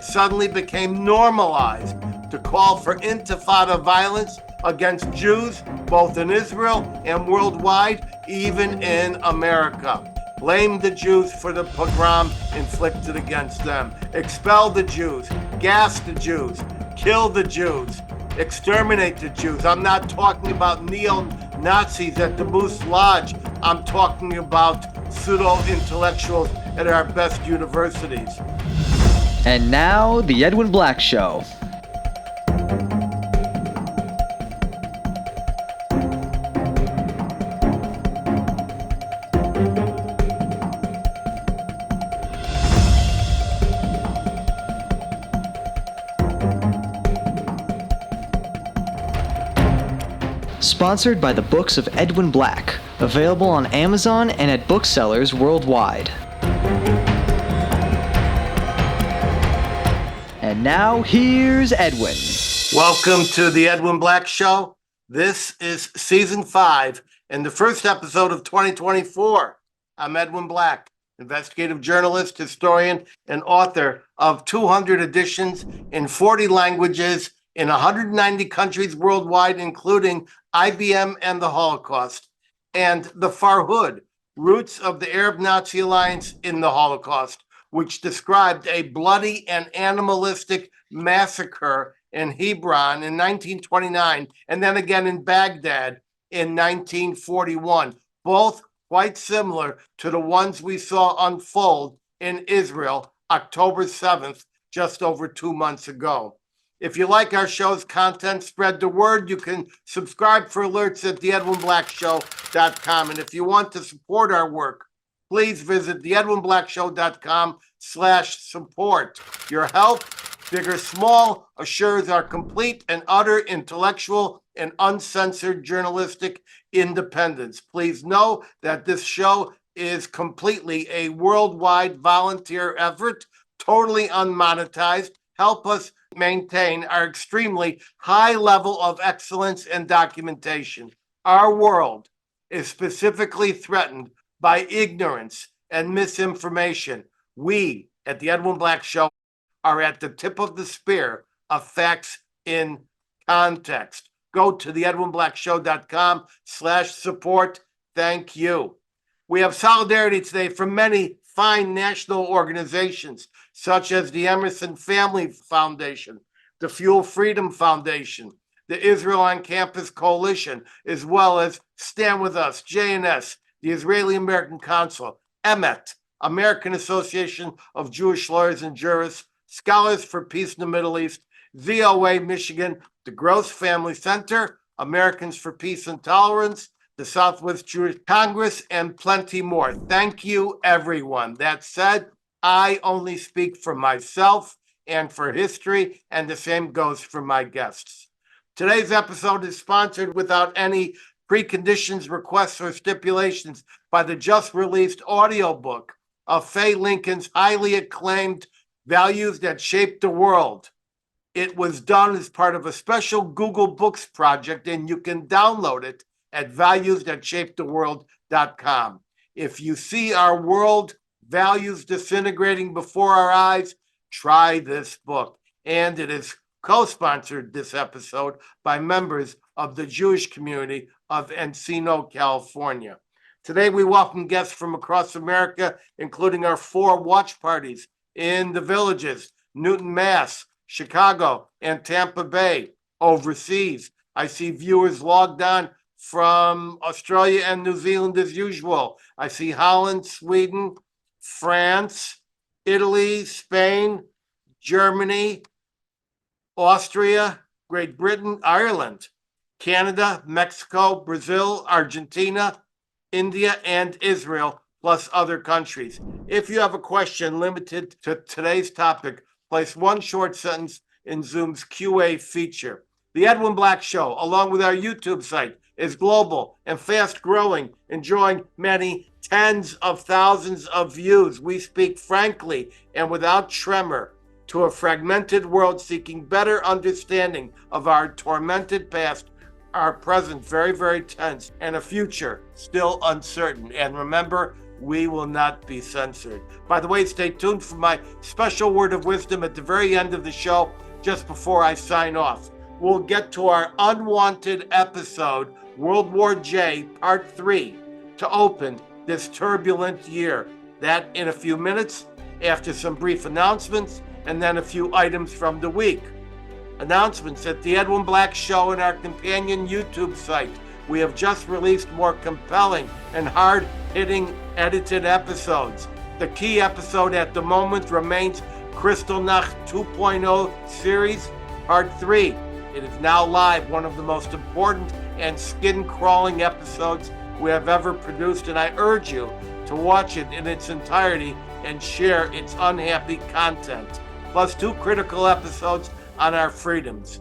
suddenly became normalized to call for intifada violence against Jews, both in Israel and worldwide, even in America. Blame the Jews for the pogrom inflicted against them. Expel the Jews, gas the Jews, kill the Jews, exterminate the Jews. I'm not talking about neo-Nazis at the Moose Lodge. I'm talking about pseudo-intellectuals at our best universities. And now, The Edwin Black Show. Sponsored by the Books of Edwin Black, available on Amazon and at booksellers worldwide. And now, here's Edwin. Welcome to the Edwin Black Show. This is Season 5 and the first episode of 2024. I'm Edwin Black, investigative journalist, historian, and author of 200 editions in 40 languages in 190 countries worldwide, including IBM and the Holocaust, and The Farhud, Roots of the Arab Nazi Alliance in the Holocaust, which described a bloody and animalistic massacre in Hebron in 1929, and then again in Baghdad in 1941, both quite similar to the ones we saw unfold in Israel October 7th, just over 2 months ago. If you like our show's content, spread the word. You can subscribe for alerts at theedwinblackshow.com. And if you want to support our work, please visit theedwinblackshow.com/support. Your help, big or small, assures our complete and utter intellectual and uncensored journalistic independence. Please know that this show is completely a worldwide volunteer effort, totally unmonetized. Help us maintain our extremely high level of excellence and documentation. Our world is specifically threatened by ignorance and misinformation. We at the Edwin Black Show are at the tip of the spear of facts in context. Go to theedwinblackshow.com/support. Thank you. We have solidarity today from many fine national organizations, such as the Emerson Family Foundation, the Fuel Freedom Foundation, the Israel on Campus Coalition, as well as Stand With Us, JNS, the Israeli American Council, EMET, American Association of Jewish Lawyers and Jurists, Scholars for Peace in the Middle East, ZOA Michigan, the Gross Family Center, Americans for Peace and Tolerance, the Southwest Jewish Congress, and plenty more. Thank you, everyone. That said, I only speak for myself and for history, and the same goes for my guests. Today's episode is sponsored without any preconditions, requests, or stipulations by the just released audiobook of Faye Lincoln's highly acclaimed Values That Shaped the World. It was done as part of a special Google Books project, and you can download it at valuesthatshapedtheworld.com. If you see our world values disintegrating before our eyes, try this book. And it is co-sponsored this episode by members of the Jewish community of Encino, California. Today, we welcome guests from across America, including our 4 watch parties in the villages, Newton, Mass., Chicago, and Tampa Bay. Overseas, I see viewers logged on from Australia and New Zealand as usual. I see Holland, Sweden, France, Italy, Spain, Germany, Austria, Great Britain, Ireland, Canada, Mexico, Brazil, Argentina, India, and Israel, plus other countries. If you have a question limited to today's topic, place one short sentence in Zoom's QA feature. The Edwin Black Show, along with our YouTube site, is global and fast growing, enjoying many tens of thousands of views. We speak frankly and without tremor to a fragmented world seeking better understanding of our tormented past, our present very, very tense, and a future still uncertain. And remember, we will not be censored. By the way, stay tuned for my special word of wisdom at the very end of the show, just before I sign off. We'll get to our unwanted episode, World War J, Part 3, to open this turbulent year. That in a few minutes, after some brief announcements, and then a few items from the week. Announcements at the Edwin Black Show and our companion YouTube site. We have just released more compelling and hard-hitting edited episodes. The key episode at the moment remains Kristallnacht 2.0 series, Part 3. It is now live, one of the most important and skin-crawling episodes we have ever produced, and I urge you to watch it in its entirety and share its unhappy content. Plus 2 critical episodes on our freedoms,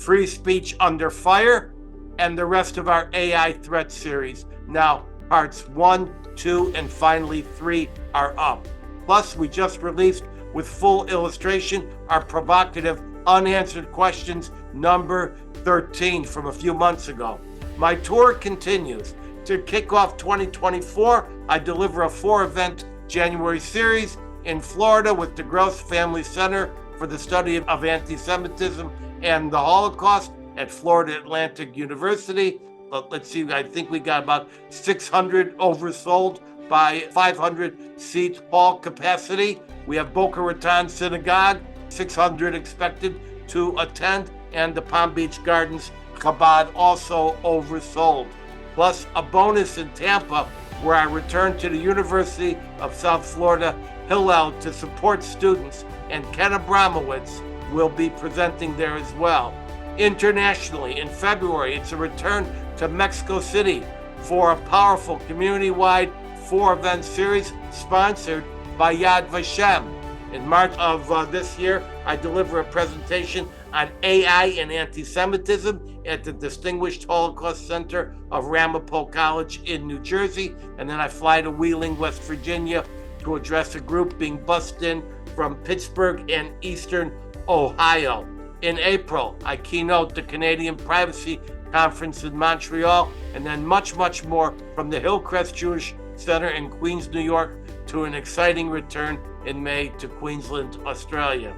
Free Speech Under Fire, and the rest of our AI Threat series. Now, parts 1, 2, and finally 3 are up. Plus, we just released with full illustration our provocative unanswered questions number 13 from a few months ago. My tour continues. To kick off 2024, I deliver a 4-event January series in Florida with the Gross Family Center for the Study of Anti-Semitism and the Holocaust at Florida Atlantic University. But let's see, I think we got about 600 oversold by 500 seat hall capacity. We have Boca Raton Synagogue, 600 expected to attend, and the Palm Beach Gardens Chabad also oversold. Plus a bonus in Tampa, where I return to the University of South Florida Hillel to support students, and Ken Abramowitz will be presenting there as well. Internationally, in February, it's a return to Mexico City for a powerful community-wide 4-event series sponsored by Yad Vashem. In March of this year, I deliver a presentation on AI and anti-Semitism at the Distinguished Holocaust Center of Ramapo College in New Jersey, and then I fly to Wheeling, West Virginia to address a group being bussed in from Pittsburgh and Eastern Ohio. In April, I keynote the Canadian Privacy Conference in Montreal, and then much, much more from the Hillcrest Jewish Center in Queens, New York, to an exciting return in May to Queensland, Australia.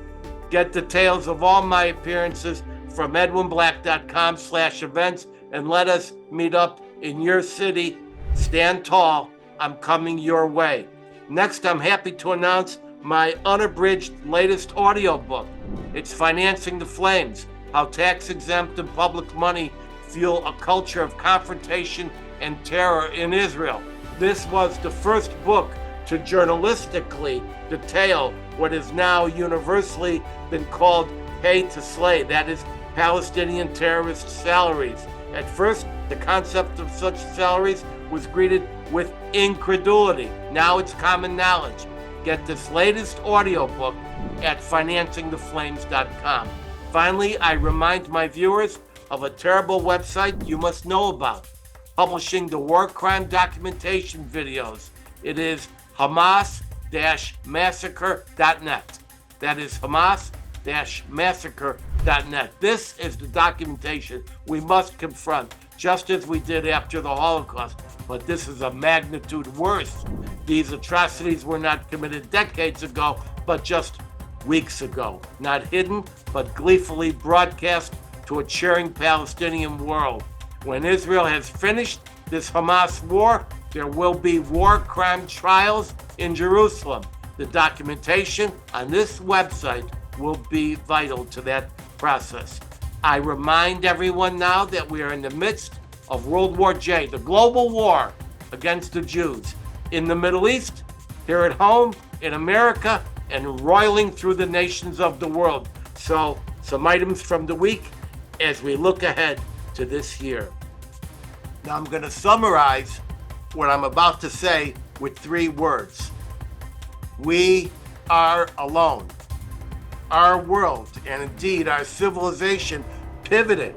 Get details of all my appearances from edwinblack.com/events, and let us meet up in your city. Stand tall. I'm coming your way. Next, I'm happy to announce my unabridged latest audiobook. It's Financing the Flames, How Tax-Exempt and Public Money Fuel a Culture of Confrontation and Terror in Israel. This was the first book to journalistically detail what is now universally been called pay to slay, that is, Palestinian terrorist salaries. At first, the concept of such salaries was greeted with incredulity. Now it's common knowledge. Get this latest audiobook at financingtheflames.com. Finally, I remind my viewers of a terrible website you must know about, publishing the war crime documentation videos. It is Hamas-massacre.net. That is Hamas-massacre.net. This is the documentation we must confront, just as we did after the Holocaust. But this is a magnitude worse. These atrocities were not committed decades ago, but just weeks ago. Not hidden, but gleefully broadcast to a cheering Palestinian world. When Israel has finished this Hamas war, there will be war crime trials in Jerusalem. The documentation on this website will be vital to that process. I remind everyone now that we are in the midst of World War J, the global war against the Jews, in the Middle East, here at home, in America, and roiling through the nations of the world. So, some items from the week as we look ahead to this year. Now I'm going to summarize what I'm about to say with 3 words. We are alone. Our world, and indeed our civilization, pivoted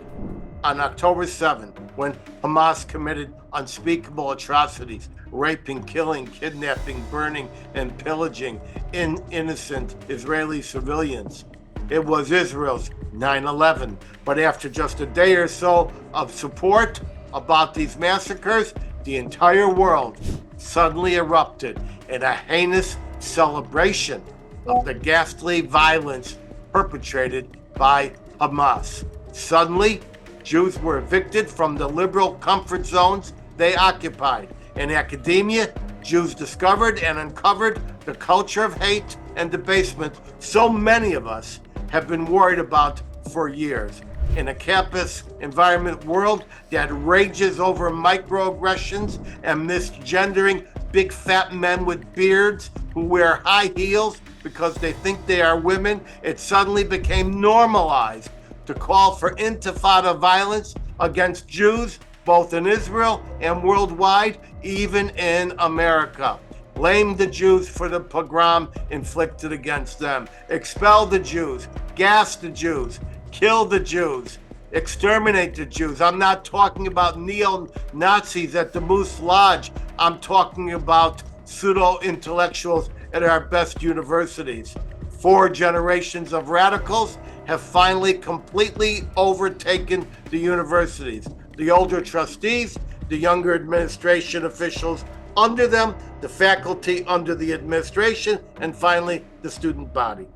on October 7th when Hamas committed unspeakable atrocities, raping, killing, kidnapping, burning, and pillaging innocent Israeli civilians. It was Israel's 9/11. But after just a day or so of support about these massacres, the entire world suddenly erupted in a heinous celebration of the ghastly violence perpetrated by Hamas. Suddenly, Jews were evicted from the liberal comfort zones they occupied. In academia, Jews discovered and uncovered the culture of hate and debasement so many of us have been worried about for years. In a campus environment world that rages over microaggressions and misgendering big fat men with beards who wear high heels because they think they are women, it suddenly became normalized to call for intifada violence against Jews, both in Israel and worldwide, even in America. Blame the Jews for the pogrom inflicted against them. Expel the Jews, gas the Jews, kill the Jews, exterminate the Jews. I'm not talking about neo-Nazis at the Moose Lodge. I'm talking about pseudo-intellectuals at our best universities. 4 generations of radicals have finally completely overtaken the universities. The older trustees, the younger administration officials under them, the faculty under the administration, and finally the student body.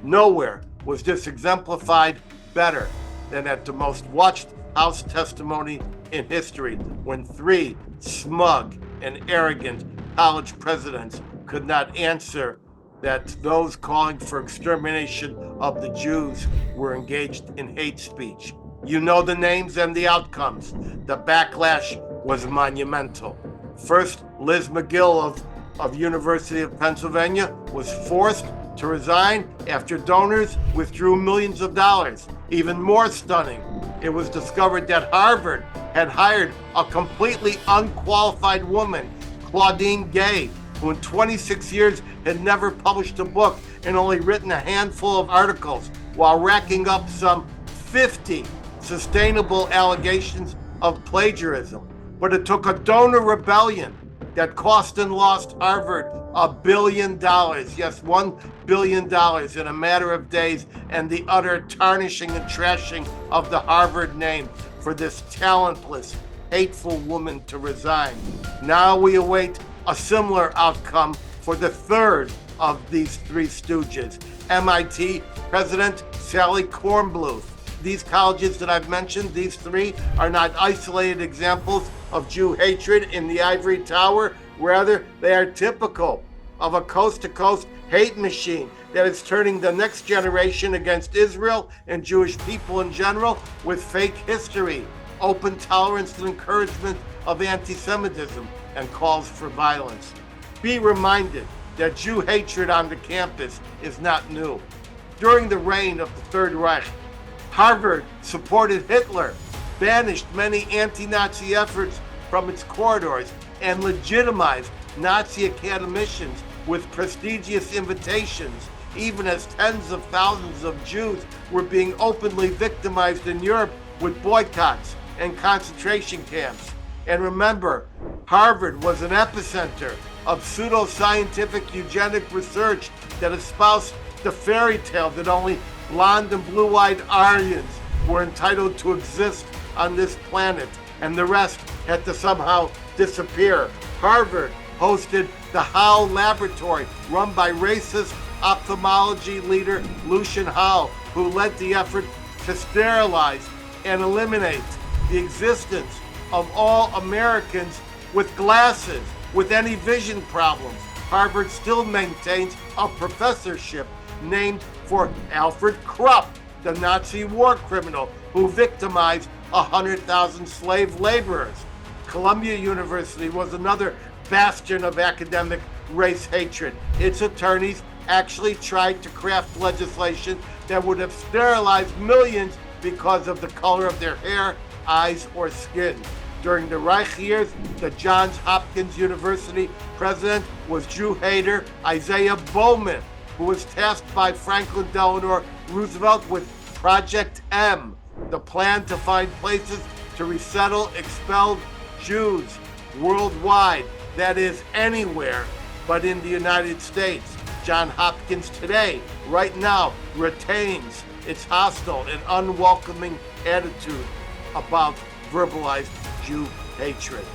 Nowhere was this exemplified better than at the most watched House testimony in history, when 3 smug and arrogant college presidents could not answer that those calling for extermination of the Jews were engaged in hate speech. You know the names and the outcomes. The backlash was monumental. First, Liz McGill of University of Pennsylvania was forced to resign after donors withdrew millions of dollars. Even more stunning, it was discovered that Harvard had hired a completely unqualified woman, Claudine Gay, who in 26 years had never published a book and only written a handful of articles, while racking up some 50 sustainable allegations of plagiarism. But it took a donor rebellion that cost and lost Harvard $1 billion. Yes, $1 billion in a matter of days, and the utter tarnishing and trashing of the Harvard name for this talentless, hateful woman to resign. Now we await a similar outcome for the third of these 3 stooges, MIT President Sally Kornbluth. These colleges that I've mentioned, these 3, are not isolated examples of Jew hatred in the ivory tower. Rather, they are typical of a coast-to-coast hate machine that is turning the next generation against Israel and Jewish people in general with fake history, open tolerance and encouragement of anti-Semitism, and calls for violence. Be reminded that Jew hatred on the campus is not new. During the reign of the Third Reich, Harvard supported Hitler, banished many anti-Nazi efforts from its corridors, and legitimized Nazi academicians with prestigious invitations, even as tens of thousands of Jews were being openly victimized in Europe with boycotts and concentration camps. And remember, Harvard was an epicenter of pseudo-scientific eugenic research that espoused the fairy tale that only blonde and blue-eyed Aryans were entitled to exist on this planet, and the rest had to somehow disappear. Harvard hosted the Howe Laboratory, run by racist ophthalmology leader Lucian Howe, who led the effort to sterilize and eliminate the existence of all Americans with glasses, with any vision problems. Harvard still maintains a professorship named for Alfred Krupp, the Nazi war criminal who victimized 100,000 slave laborers. Columbia University was another bastion of academic race hatred. Its attorneys actually tried to craft legislation that would have sterilized millions because of the color of their hair, eyes, or skin. During the Reich years, the Johns Hopkins University president was Jew hater Isaiah Bowman, who was tasked by Franklin Delano Roosevelt with Project M, the plan to find places to resettle expelled Jews worldwide, that is, anywhere but in the United States. Johns Hopkins today, right now, retains its hostile and unwelcoming attitude about verbalized Jew hatred.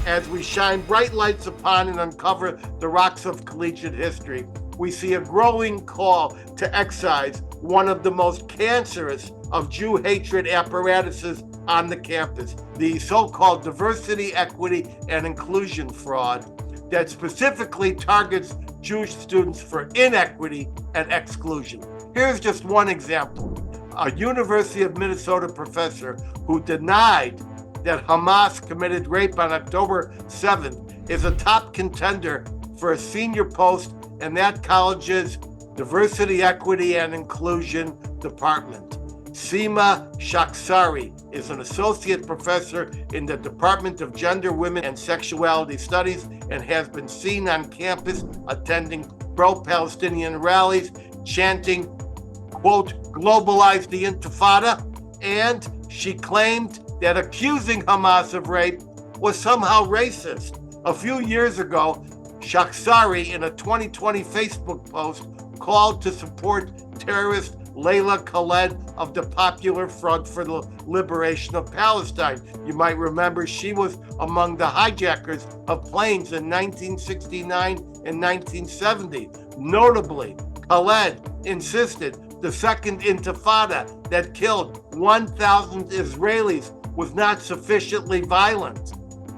As we shine bright lights upon and uncover the rocks of collegiate history, we see a growing call to excise one of the most cancerous of Jew hatred apparatuses on the campus, the so-called diversity, equity, and inclusion fraud that specifically targets Jewish students for inequity and exclusion. Here's just one example. A University of Minnesota professor who denied that Hamas committed rape on October 7th is a top contender for a senior post in that college's Diversity, Equity, and Inclusion Department. Seema Shaksari is an associate professor in the Department of Gender, Women, and Sexuality Studies and has been seen on campus attending pro-Palestinian rallies, chanting, quote, globalize the Intifada, and she claimed that accusing Hamas of rape was somehow racist. A few years ago, Shaksari, in a 2020 Facebook post, called to support terrorist Layla Khaled of the Popular Front for the Liberation of Palestine. You might remember she was among the hijackers of planes in 1969 and 1970. Notably, Khaled insisted the second intifada that killed 1,000 Israelis was not sufficiently violent.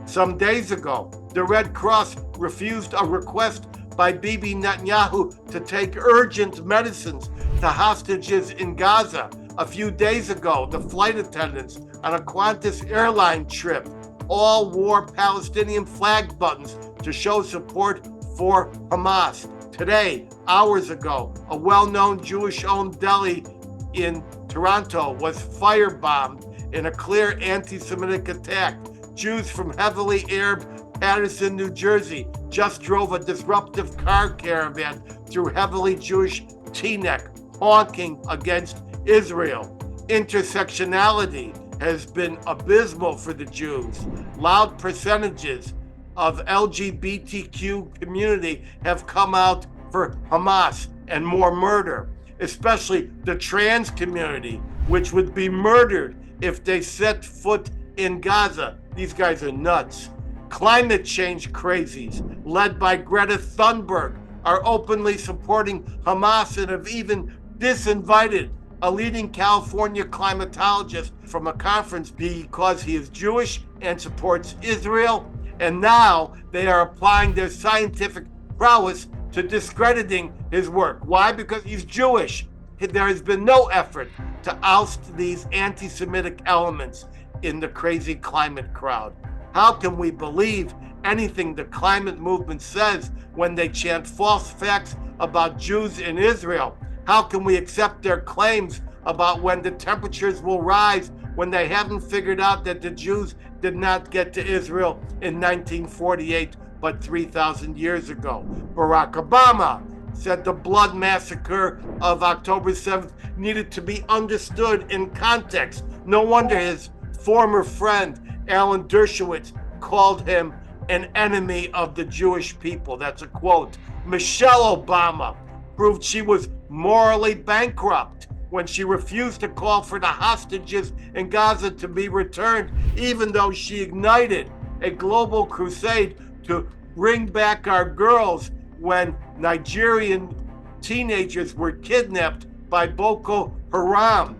Some days ago, the Red Cross refused a request by Bibi Netanyahu to take urgent medicines to hostages in Gaza. A few days ago, the flight attendants on a Qantas airline trip all wore Palestinian flag buttons to show support for Hamas. Today, hours ago, a well-known Jewish-owned deli in Toronto was firebombed in a clear anti-Semitic attack. Jews from heavily Arab Paterson, New Jersey, just drove a disruptive car caravan through heavily Jewish Teaneck, honking against Israel. Intersectionality has been abysmal for the Jews. Loud percentages of LGBTQ community have come out for Hamas and more murder, especially the trans community, which would be murdered if they set foot in Gaza. These guys are nuts. Climate change crazies, led by Greta Thunberg, are openly supporting Hamas and have even disinvited a leading California climatologist from a conference because he is Jewish and supports Israel. And now they are applying their scientific prowess to discrediting his work. Why? Because he's Jewish. There has been no effort to oust these anti-Semitic elements in the crazy climate crowd. How can we believe anything the climate movement says when they chant false facts about Jews in Israel? How can we accept their claims about when the temperatures will rise when they haven't figured out that the Jews did not get to Israel in 1948, but 3,000 years ago? Barack Obama said the blood massacre of October 7th needed to be understood in context. No wonder his former friend, Alan Dershowitz, called him an enemy of the Jewish people. That's a quote. Michelle Obama proved she was morally bankrupt when she refused to call for the hostages in Gaza to be returned, even though she ignited a global crusade to bring back our girls when Nigerian teenagers were kidnapped by Boko Haram.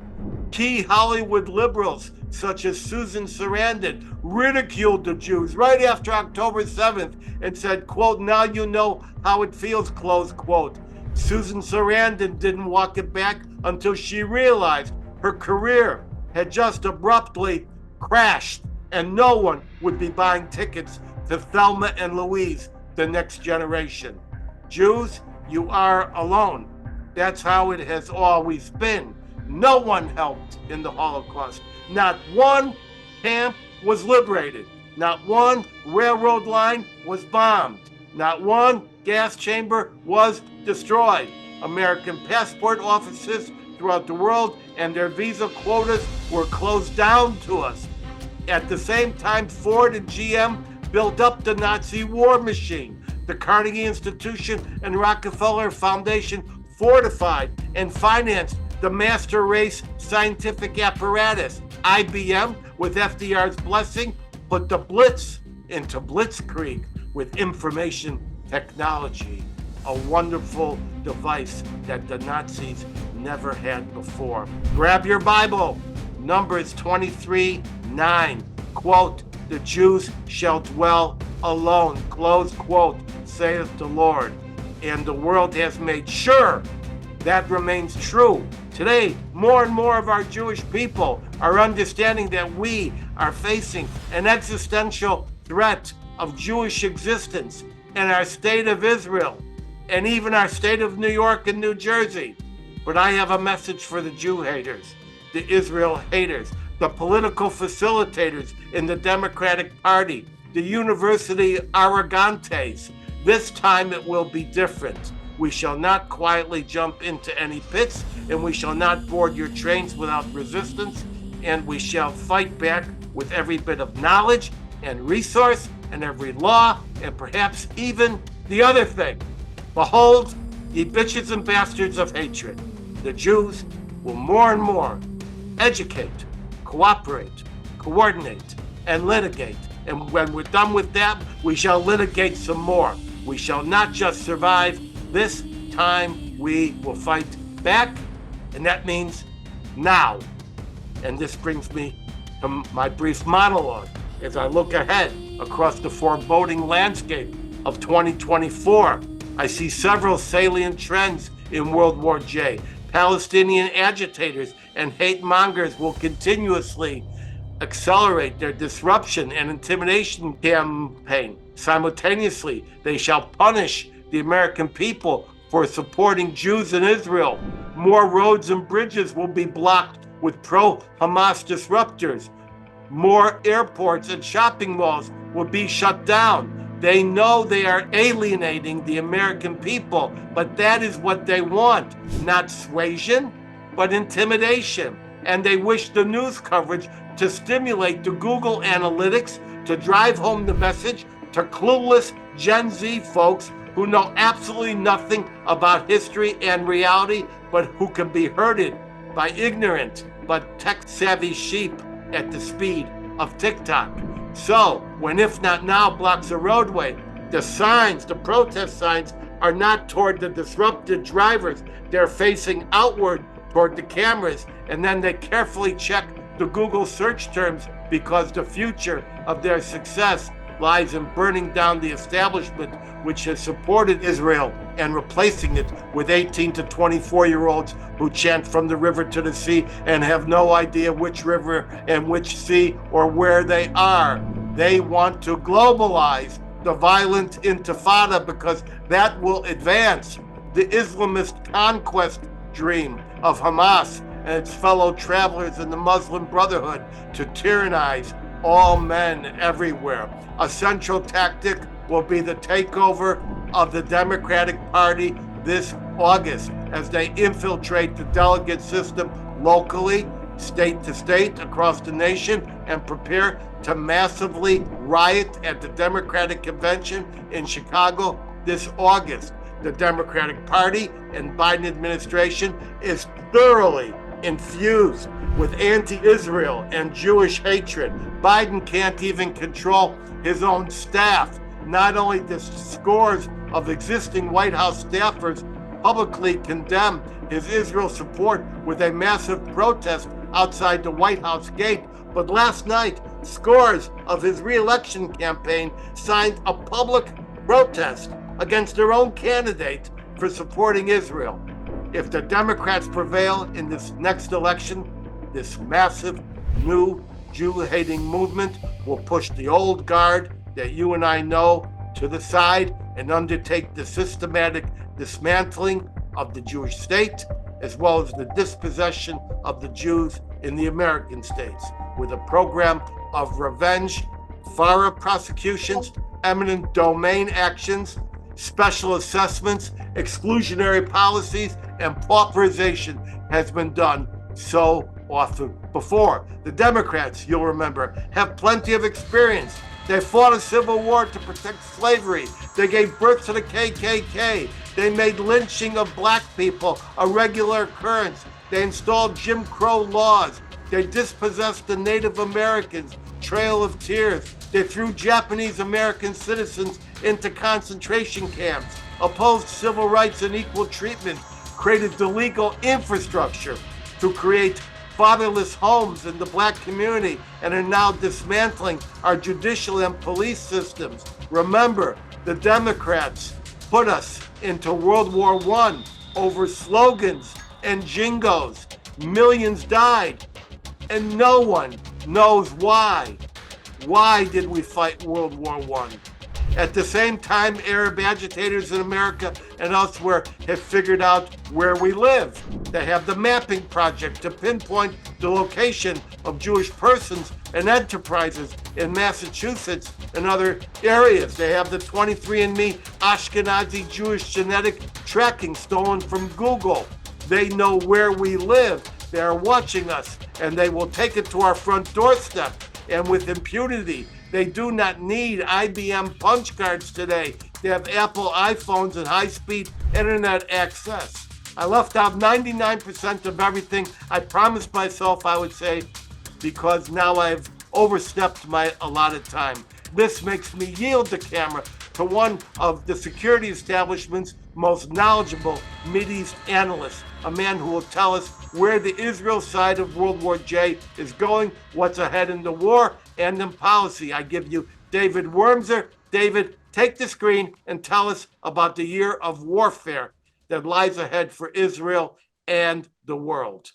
Key Hollywood liberals such as Susan Sarandon ridiculed the Jews right after October 7th and said, quote, now you know how it feels, close quote. Susan Sarandon didn't walk it back until she realized her career had just abruptly crashed and no one would be buying tickets to Thelma and Louise, the next generation. Jews, you are alone. That's how it has always been. No one helped in the Holocaust. Not one camp was liberated. Not one railroad line was bombed. Not one gas chamber was destroyed. American passport offices throughout the world and their visa quotas were closed down to us. At the same time, Ford and GM built up the Nazi war machine. The Carnegie Institution and Rockefeller Foundation fortified and financed the master race scientific apparatus. IBM, with FDR's blessing, put the Blitz into blitzkrieg with information technology, a wonderful device that the Nazis never had before. Grab your Bible, Numbers 23:9, quote, "The Jews shall dwell alone," close quote, saith the Lord. And the world has made sure that remains true. Today, more and more of our Jewish people are understanding that we are facing an existential threat of Jewish existence in our state of Israel and even our state of New York and New Jersey. But I have a message for the Jew haters, the Israel haters, the political facilitators in the Democratic Party, the university arrogantes. This time it will be different. We shall not quietly jump into any pits, and we shall not board your trains without resistance, and we shall fight back with every bit of knowledge and resource and every law, and perhaps even the other thing. Behold, ye bitches and bastards of hatred. The Jews will more and more educate, cooperate, coordinate, and litigate. And when we're done with that, we shall litigate some more. We shall not just survive. This time we will fight back, and that means now. And this brings me to my brief monologue as I look ahead across the foreboding landscape of 2024. I see several salient trends in World War J. Palestinian agitators and hate mongers will continuously accelerate their disruption and intimidation campaign. Simultaneously, they shall punish the American people for supporting Jews in Israel. More roads and bridges will be blocked with pro-Hamas disruptors. More airports and shopping malls will be shut down. They know they are alienating the American people, but that is what they want. Not suasion, but intimidation. And they wish the news coverage to stimulate the Google Analytics to drive home the message to clueless Gen Z folks who know absolutely nothing about history and reality, but who can be herded by ignorant but tech-savvy sheep at the speed of TikTok. So, when If Not Now blocks a roadway, the signs, the protest signs, are not toward the disrupted drivers. They're facing outward toward the cameras, and then they carefully check the Google search terms because the future of their success lies in burning down the establishment which has supported Israel and replacing it with 18 to 24-year-olds who chant from the river to the sea and have no idea which river and which sea or where they are. They want to globalize the violent intifada because that will advance the Islamist conquest dream of Hamas and its fellow travelers in the Muslim Brotherhood to tyrannize all men everywhere. A central tactic will be the takeover of the Democratic Party this August as they infiltrate the delegate system locally, state to state, across the nation, and prepare to massively riot at the Democratic Convention in Chicago this August. The Democratic Party and Biden administration is thoroughly infused with anti-Israel and Jewish hatred. Biden can't even control his own staff. Not only does scores of existing White House staffers publicly condemn his Israel support with a massive protest outside the White House gate, but last night, scores of his re-election campaign signed a public protest against their own candidate for supporting Israel. If the Democrats prevail in this next election, this massive new Jew-hating movement will push the old guard that you and I know to the side and undertake the systematic dismantling of the Jewish state, as well as the dispossession of the Jews in the American states, with a program of revenge, thorough prosecutions, eminent domain actions, special assessments, exclusionary policies, and pauperization has been done so often before. The Democrats, you'll remember, have plenty of experience. They fought a civil war to protect slavery. They gave birth to the KKK. They made lynching of black people a regular occurrence. They installed Jim Crow laws. They dispossessed the Native Americans, Trail of Tears. They threw Japanese American citizens into concentration camps, opposed civil rights and equal treatment, created the legal infrastructure to create fatherless homes in the black community, and are now dismantling our judicial and police systems. Remember, the Democrats put us into World War I over slogans and jingos. Millions died, and no one knows why. Why did we fight World War I? At the same time, Arab agitators in America and elsewhere have figured out where we live. They have the mapping project to pinpoint the location of Jewish persons and enterprises in Massachusetts and other areas. They have the 23andMe Ashkenazi Jewish genetic tracking stolen from Google. They know where we live. They are watching us, and they will take it to our front doorstep, and with impunity. They do not need IBM punch cards today. They have Apple iPhones and high-speed internet access. I left out 99% of everything I promised myself I would say, because now I've overstepped my allotted time. This makes me yield the camera to one of the security establishment's most knowledgeable Mideast analysts, a man who will tell us where the Israel side of World War J is going, what's ahead in the war and in policy. I give you David Wurmser. David, take the screen and tell us about the year of warfare that lies ahead for Israel and the world.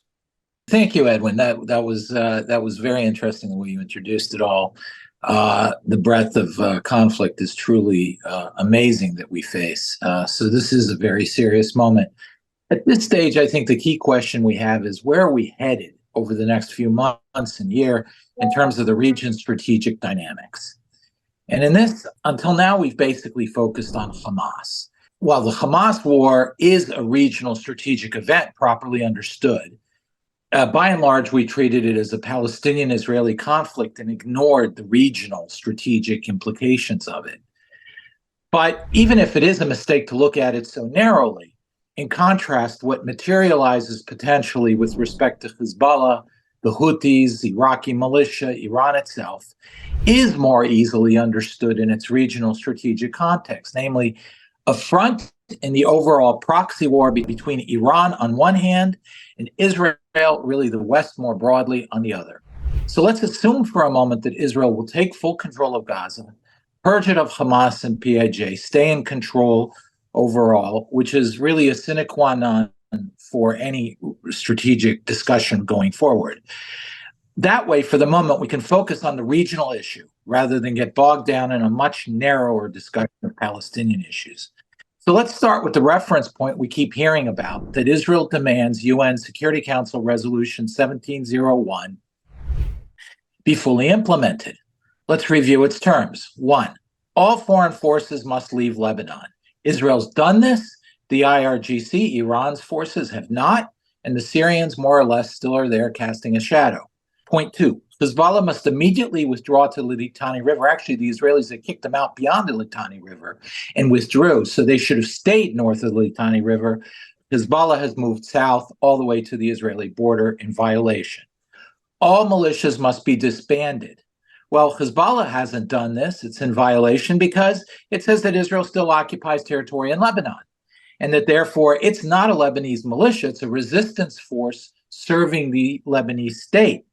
Thank you, Edwin. That was very interesting the way you introduced it all. The breadth of conflict is truly amazing that we face. So this is a very serious moment. At this stage, I think the key question we have is, where are we headed over the next few months and year in terms of the region's strategic dynamics? And in this, until now, we've basically focused on Hamas. While the Hamas war is a regional strategic event properly understood, by and large, we treated it as a Palestinian-Israeli conflict and ignored the regional strategic implications of it. But even if it is a mistake to look at it so narrowly, in contrast, what materializes potentially with respect to Hezbollah, the Houthis, Iraqi militia, Iran itself, is more easily understood in its regional strategic context, namely a front in the overall proxy war between Iran on one hand and Israel, really the West more broadly, on the other. So let's assume for a moment that Israel will take full control of Gaza, purge it of Hamas and PIJ, stay in control overall, which is really a sine qua non for any strategic discussion going forward. That way, for the moment, we can focus on the regional issue rather than get bogged down in a much narrower discussion of Palestinian issues. So let's start with the reference point we keep hearing about, that Israel demands UN Security Council Resolution 1701 be fully implemented. Let's review its terms. 1, all foreign forces must leave Lebanon. Israel's done this. The IRGC, Iran's forces, have not, and the Syrians more or less still are there casting a shadow. Point 2, Hezbollah must immediately withdraw to the Litani River. Actually, the Israelis had kicked them out beyond the Litani River and withdrew, so they should have stayed north of the Litani River. Hezbollah has moved south all the way to the Israeli border in violation. All militias must be disbanded. Well, Hezbollah hasn't done this. It's in violation because it says that Israel still occupies territory in Lebanon, and that therefore it's not a Lebanese militia, it's a resistance force serving the Lebanese state.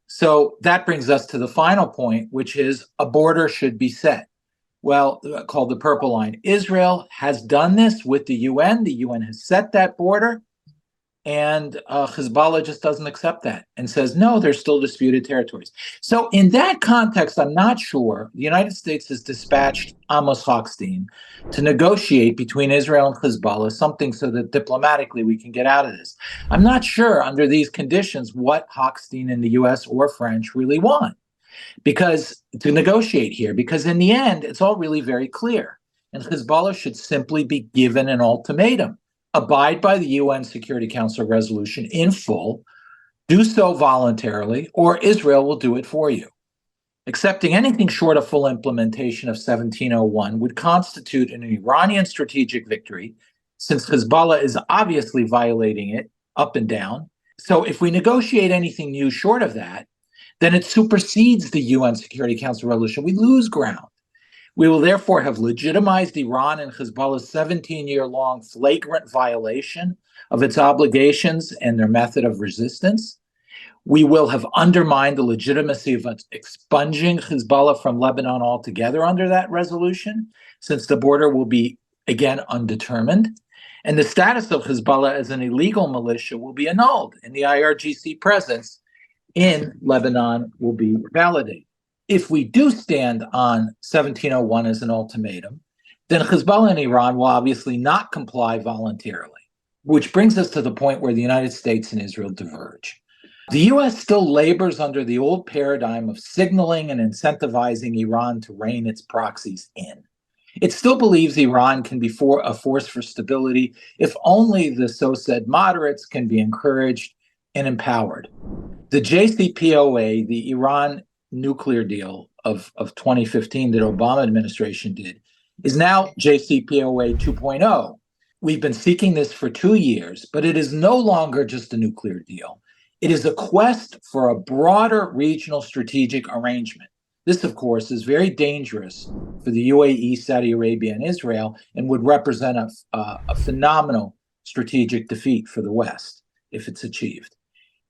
So that brings us to the final point, which is a border should be set. Well, called the Purple Line. Israel has done this with the UN. The UN has set that border. And Hezbollah just doesn't accept that and says, no, there's still disputed territories. So in that context, I'm not sure the United States has dispatched Amos Hochstein to negotiate between Israel and Hezbollah, something so that diplomatically we can get out of this. I'm not sure under these conditions what Hochstein and the US or French really want to negotiate here, because in the end, it's all really very clear. And Hezbollah should simply be given an ultimatum. Abide by the UN Security Council resolution in full, do so voluntarily, or Israel will do it for you. Accepting anything short of full implementation of 1701 would constitute an Iranian strategic victory, since Hezbollah is obviously violating it up and down. So if we negotiate anything new short of that, then it supersedes the UN Security Council resolution. We lose ground. We will therefore have legitimized Iran and Hezbollah's 17-year-long flagrant violation of its obligations and their method of resistance. We will have undermined the legitimacy of expunging Hezbollah from Lebanon altogether under that resolution, since the border will be, again, undetermined. And the status of Hezbollah as an illegal militia will be annulled, and the IRGC presence in Lebanon will be validated. If we do stand on 1701 as an ultimatum, then Hezbollah and Iran will obviously not comply voluntarily, which brings us to the point where the United States and Israel diverge. The U.S. still labors under the old paradigm of signaling and incentivizing Iran to rein its proxies in. It still believes Iran can be a force for stability if only the so-said moderates can be encouraged and empowered. The JCPOA, the Iran nuclear deal of 2015 that Obama administration did, is now JCPOA 2.0. We've been seeking this for 2 years, but it is no longer just a nuclear deal. It is a quest for a broader regional strategic arrangement. This, of course, is very dangerous for the UAE, Saudi Arabia, and Israel, and would represent a phenomenal strategic defeat for the West if it's achieved.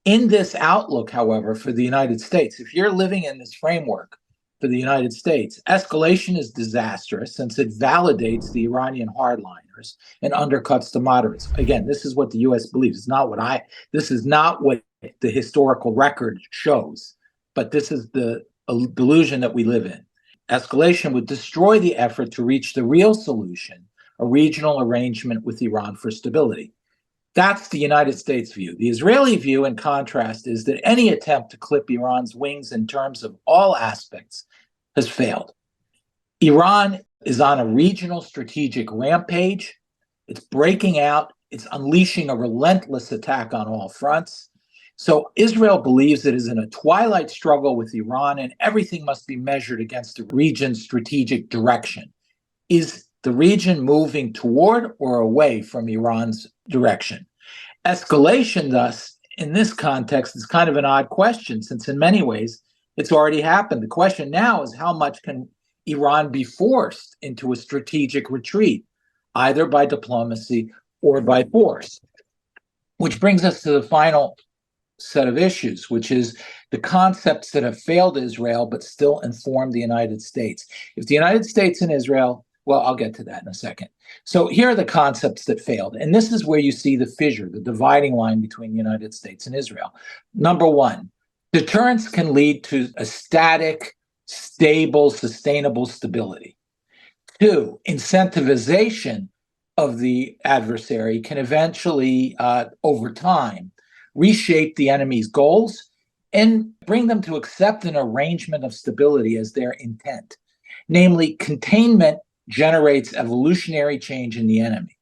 In this outlook, however, for the United States, if you're living in this framework for the United States, escalation is disastrous since it validates the Iranian hardliners and undercuts the moderates. Again, this is what the U.S. believes. This is not what the historical record shows, but this is the delusion that we live in. Escalation would destroy the effort to reach the real solution, a regional arrangement with Iran for stability. That's the United States view. The Israeli view, in contrast, is that any attempt to clip Iran's wings in terms of all aspects has failed. Iran is on a regional strategic rampage. It's breaking out. It's unleashing a relentless attack on all fronts. So Israel believes it is in a twilight struggle with Iran, and everything must be measured against the region's strategic direction. Is the region moving toward or away from Iran's direction? Escalation, thus, in this context, is kind of an odd question, since in many ways it's already happened. The question now is how much can Iran be forced into a strategic retreat, either by diplomacy or by force? Which brings us to the final set of issues, which is the concepts that have failed Israel but still inform the United States. If the United States and Israel, well, I'll get to that in a second. So here are the concepts that failed. And this is where you see the fissure, the dividing line between the United States and Israel. Number one, deterrence can lead to a static, stable, sustainable stability. Two, incentivization of the adversary can eventually, over time, reshape the enemy's goals and bring them to accept an arrangement of stability as their intent. Namely, containment generates evolutionary change in the enemy.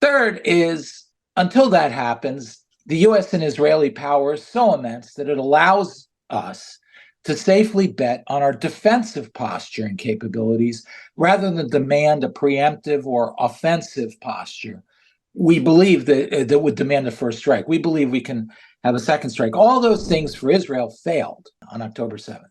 Third is, until that happens, the US and Israeli power is so immense that it allows us to safely bet on our defensive posture and capabilities rather than demand a preemptive or offensive posture. We believe that would demand a first strike. We believe we can have a second strike. All those things for Israel failed on October 7th.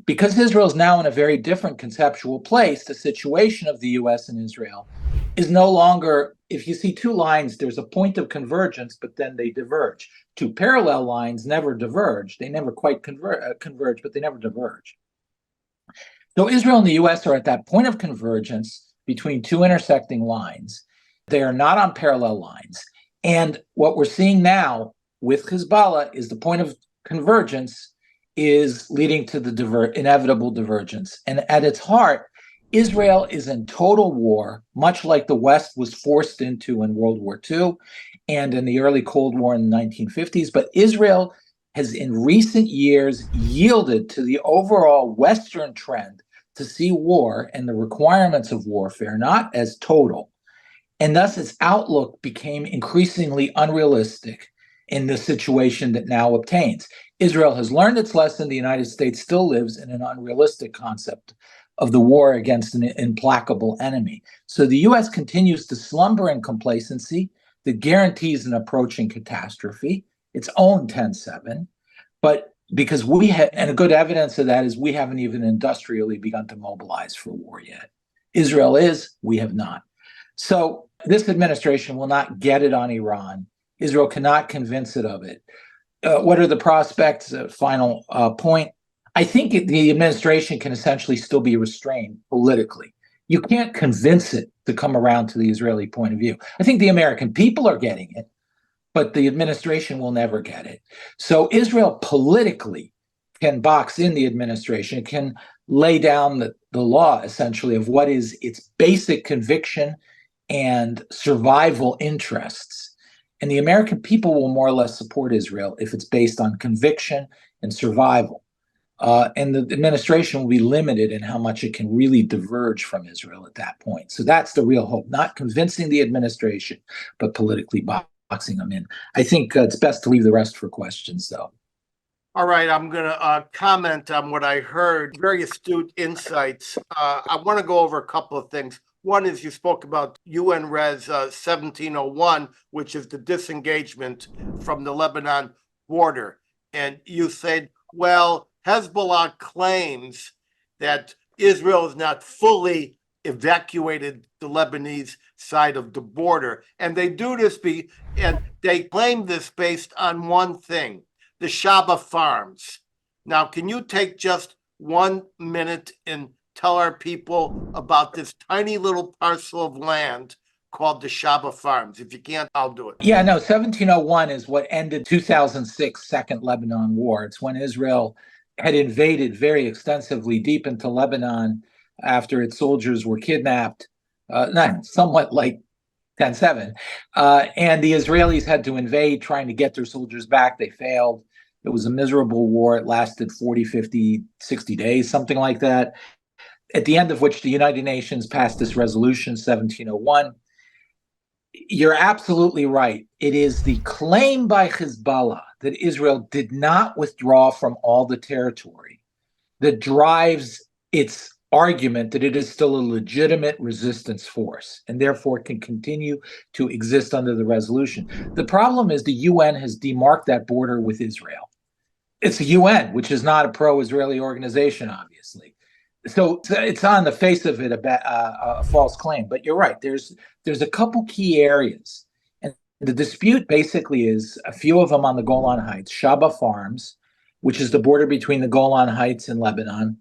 Because Israel is now in a very different conceptual place, the situation of the US and Israel is no longer, if you see two lines, there's a point of convergence, but then they diverge. Two parallel lines never diverge. They never quite converge, but they never diverge. So Israel and the US are at that point of convergence between two intersecting lines. They are not on parallel lines. And what we're seeing now with Hezbollah is the point of convergence is leading to the inevitable divergence. And at its heart, Israel is in total war, much like the West was forced into in World War II and in the early Cold War in the 1950s. But Israel has in recent years yielded to the overall Western trend to see war and the requirements of warfare not as total. And thus its outlook became increasingly unrealistic in the situation that now obtains. Israel has learned its lesson. The United States still lives in an unrealistic concept of the war against an implacable enemy. So the U.S. continues to slumber in complacency, that guarantees an approaching catastrophe. It's own 10-7, but because we have, and a good evidence of that is we haven't even industrially begun to mobilize for war yet. Israel is, we have not. So this administration will not get it on Iran. Israel cannot convince it of it. What are the prospects? Final point. I think the administration can essentially still be restrained politically. You can't convince it to come around to the Israeli point of view. I think the American people are getting it, but the administration will never get it. So Israel politically can box in the administration, it can lay down the law essentially of what is its basic conviction and survival interests. And the American people will more or less support Israel if it's based on conviction and survival. And the administration will be limited in how much it can really diverge from Israel at that point. So that's the real hope, not convincing the administration, but politically boxing them in. I think it's best to leave the rest for questions, though. All right, I'm going to comment on what I heard. Very astute insights. I want to go over a couple of things. One is you spoke about UN Res 1701, which is the disengagement from the Lebanon border. And you said, well, Hezbollah claims that Israel has not fully evacuated the Lebanese side of the border. And they do this and they claim this based on one thing, the Shaba farms. Now, can you take just 1 minute and tell our people about this tiny little parcel of land called the Shaba farms? If you can't, I'll do it. Yeah, no, 1701 is what ended 2006 Second Lebanon War. It's when Israel had invaded very extensively deep into Lebanon after its soldiers were kidnapped, somewhat like 10-7. And the Israelis had to invade, trying to get their soldiers back. They failed. It was a miserable war. It lasted 40, 50, 60 days, something like that, at the end of which the United Nations passed this resolution, 1701. You're absolutely right. It is the claim by Hezbollah that Israel did not withdraw from all the territory that drives its argument that it is still a legitimate resistance force and therefore can continue to exist under the resolution. The problem is the UN has demarked that border with Israel. It's the UN, which is not a pro-Israeli organization, obviously. So it's on the face of it a false claim. But you're right. There's a couple key areas. And the dispute basically is a few of them on the Golan Heights, Shaba Farms, which is the border between the Golan Heights and Lebanon,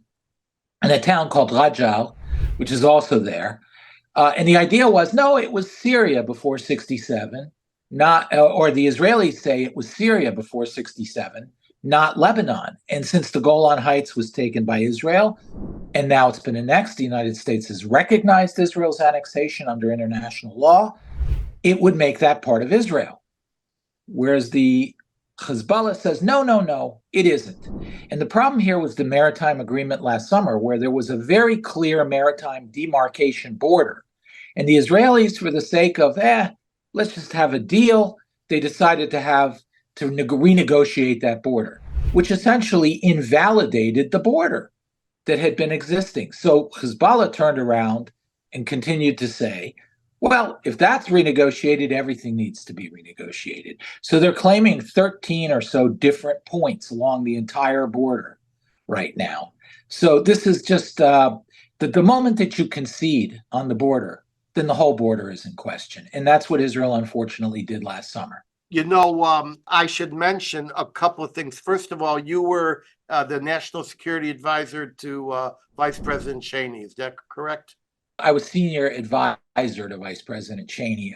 and a town called Rajal, which is also there. And the idea was, no, it was Syria before 67, or the Israelis say it was Syria before 67, not Lebanon. And since the Golan Heights was taken by Israel, and now it's been annexed, the United States has recognized Israel's annexation under international law, it would make that part of Israel. Whereas the Hezbollah says, no, it isn't. And the problem here was the maritime agreement last summer, where there was a very clear maritime demarcation border. And the Israelis, for the sake of, let's just have a deal, they decided to renegotiate that border, which essentially invalidated the border that had been existing. So Hezbollah turned around and continued to say, well, if that's renegotiated, everything needs to be renegotiated. So they're claiming 13 or so different points along the entire border right now. So this is just the moment that you concede on the border, then the whole border is in question. And that's what Israel unfortunately did last summer. You know, I should mention a couple of things. First of all, you were the National Security Advisor to Vice President Cheney. Is that correct? I was senior advisor to Vice President Cheney.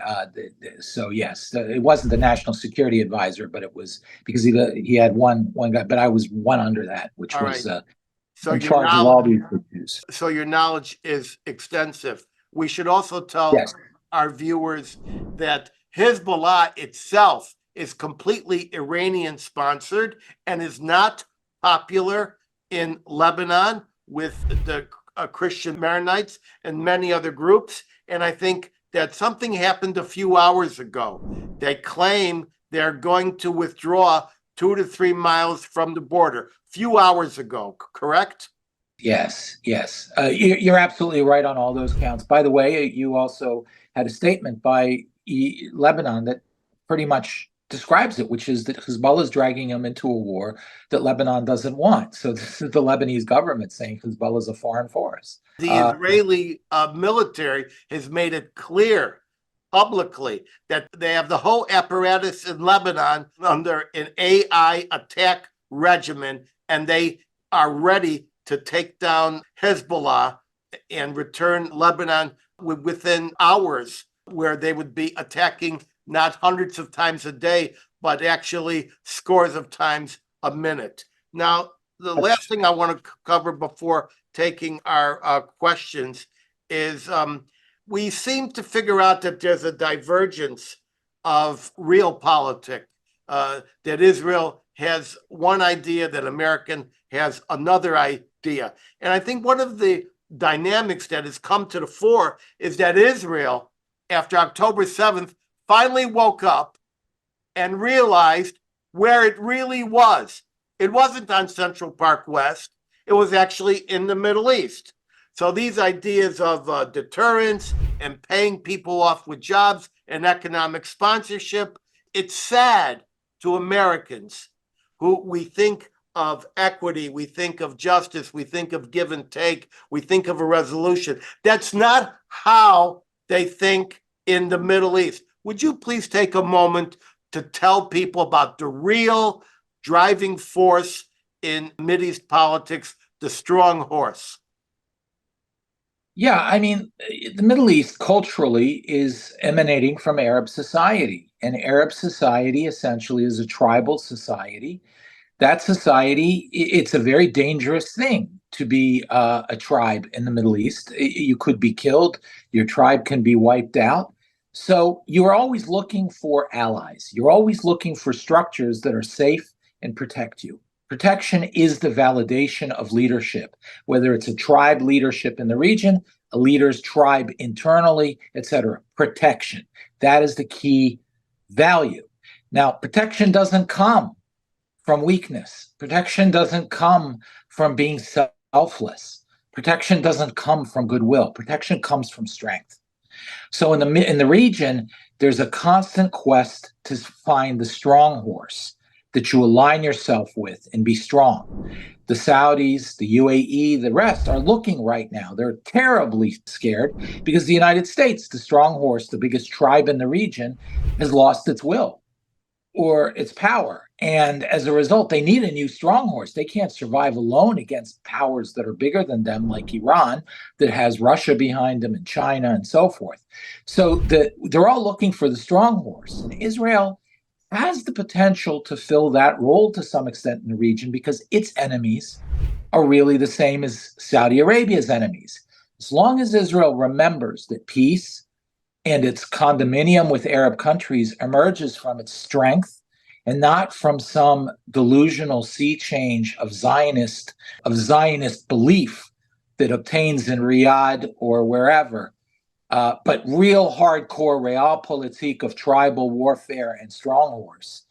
So yes, it wasn't the National Security Advisor, but it was because he had one guy, but I was one under that, which was in charge of all these issues. So your knowledge is extensive. We should also tell our viewers that Hezbollah itself is completely Iranian sponsored and is not popular in Lebanon with the Christian Maronites and many other groups. And I think that something happened a few hours ago. They claim they're going to withdraw 2 to 3 miles from the border. Few hours ago, correct? Yes. You're absolutely right on all those counts. By the way, you also had a statement by Lebanon that pretty much describes it, which is that Hezbollah is dragging them into a war that Lebanon doesn't want. So this is the Lebanese government saying Hezbollah is a foreign force. The Israeli military has made it clear publicly that they have the whole apparatus in Lebanon under an AI attack regimen, and they are ready to take down Hezbollah and return Lebanon within hours, where they would be attacking not hundreds of times a day, but actually scores of times a minute. Now, the last thing I want to cover before taking our questions is we seem to figure out that there's a divergence of real politics, that Israel has one idea, that American has another idea. And I think one of the dynamics that has come to the fore is that Israel, after October 7th, finally woke up and realized where it really was. It wasn't on Central Park West. It was actually in the Middle East. So these ideas of deterrence and paying people off with jobs and economic sponsorship, it's sad to Americans who we think of equity, we think of justice, we think of give and take, we think of a resolution. That's not how they think in the Middle East. Would you please take a moment to tell people about the real driving force in Mideast politics, the strong horse? Yeah, I mean, the Middle East culturally is emanating from Arab society, and Arab society essentially is a tribal society. That society, it's a very dangerous thing to be a tribe in the Middle East. You could be killed, your tribe can be wiped out. So you're always looking for allies. You're always looking for structures that are safe and protect you. Protection is the validation of leadership, whether it's a tribe leadership in the region, a leader's tribe internally, etc. Protection. That is the key value. Now, protection doesn't come from weakness. Protection doesn't come from being selfless. Protection doesn't come from goodwill. Protection comes from strength. So in the region, there's a constant quest to find the strong horse that you align yourself with and be strong. The Saudis, the UAE, the rest are looking right now. They're terribly scared because the United States, the strong horse, the biggest tribe in the region, has lost its will or its power. And as a result, they need a new strong horse. They can't survive alone against powers that are bigger than them, like Iran, that has Russia behind them and China and so forth. So they're all looking for the strong horse. And Israel has the potential to fill that role to some extent in the region because its enemies are really the same as Saudi Arabia's enemies. As long as Israel remembers that peace and its condominium with Arab countries emerges from its strength and not from some delusional sea change of Zionist belief that obtains in Riyadh or wherever, but real hardcore realpolitik of tribal warfare and strong horse,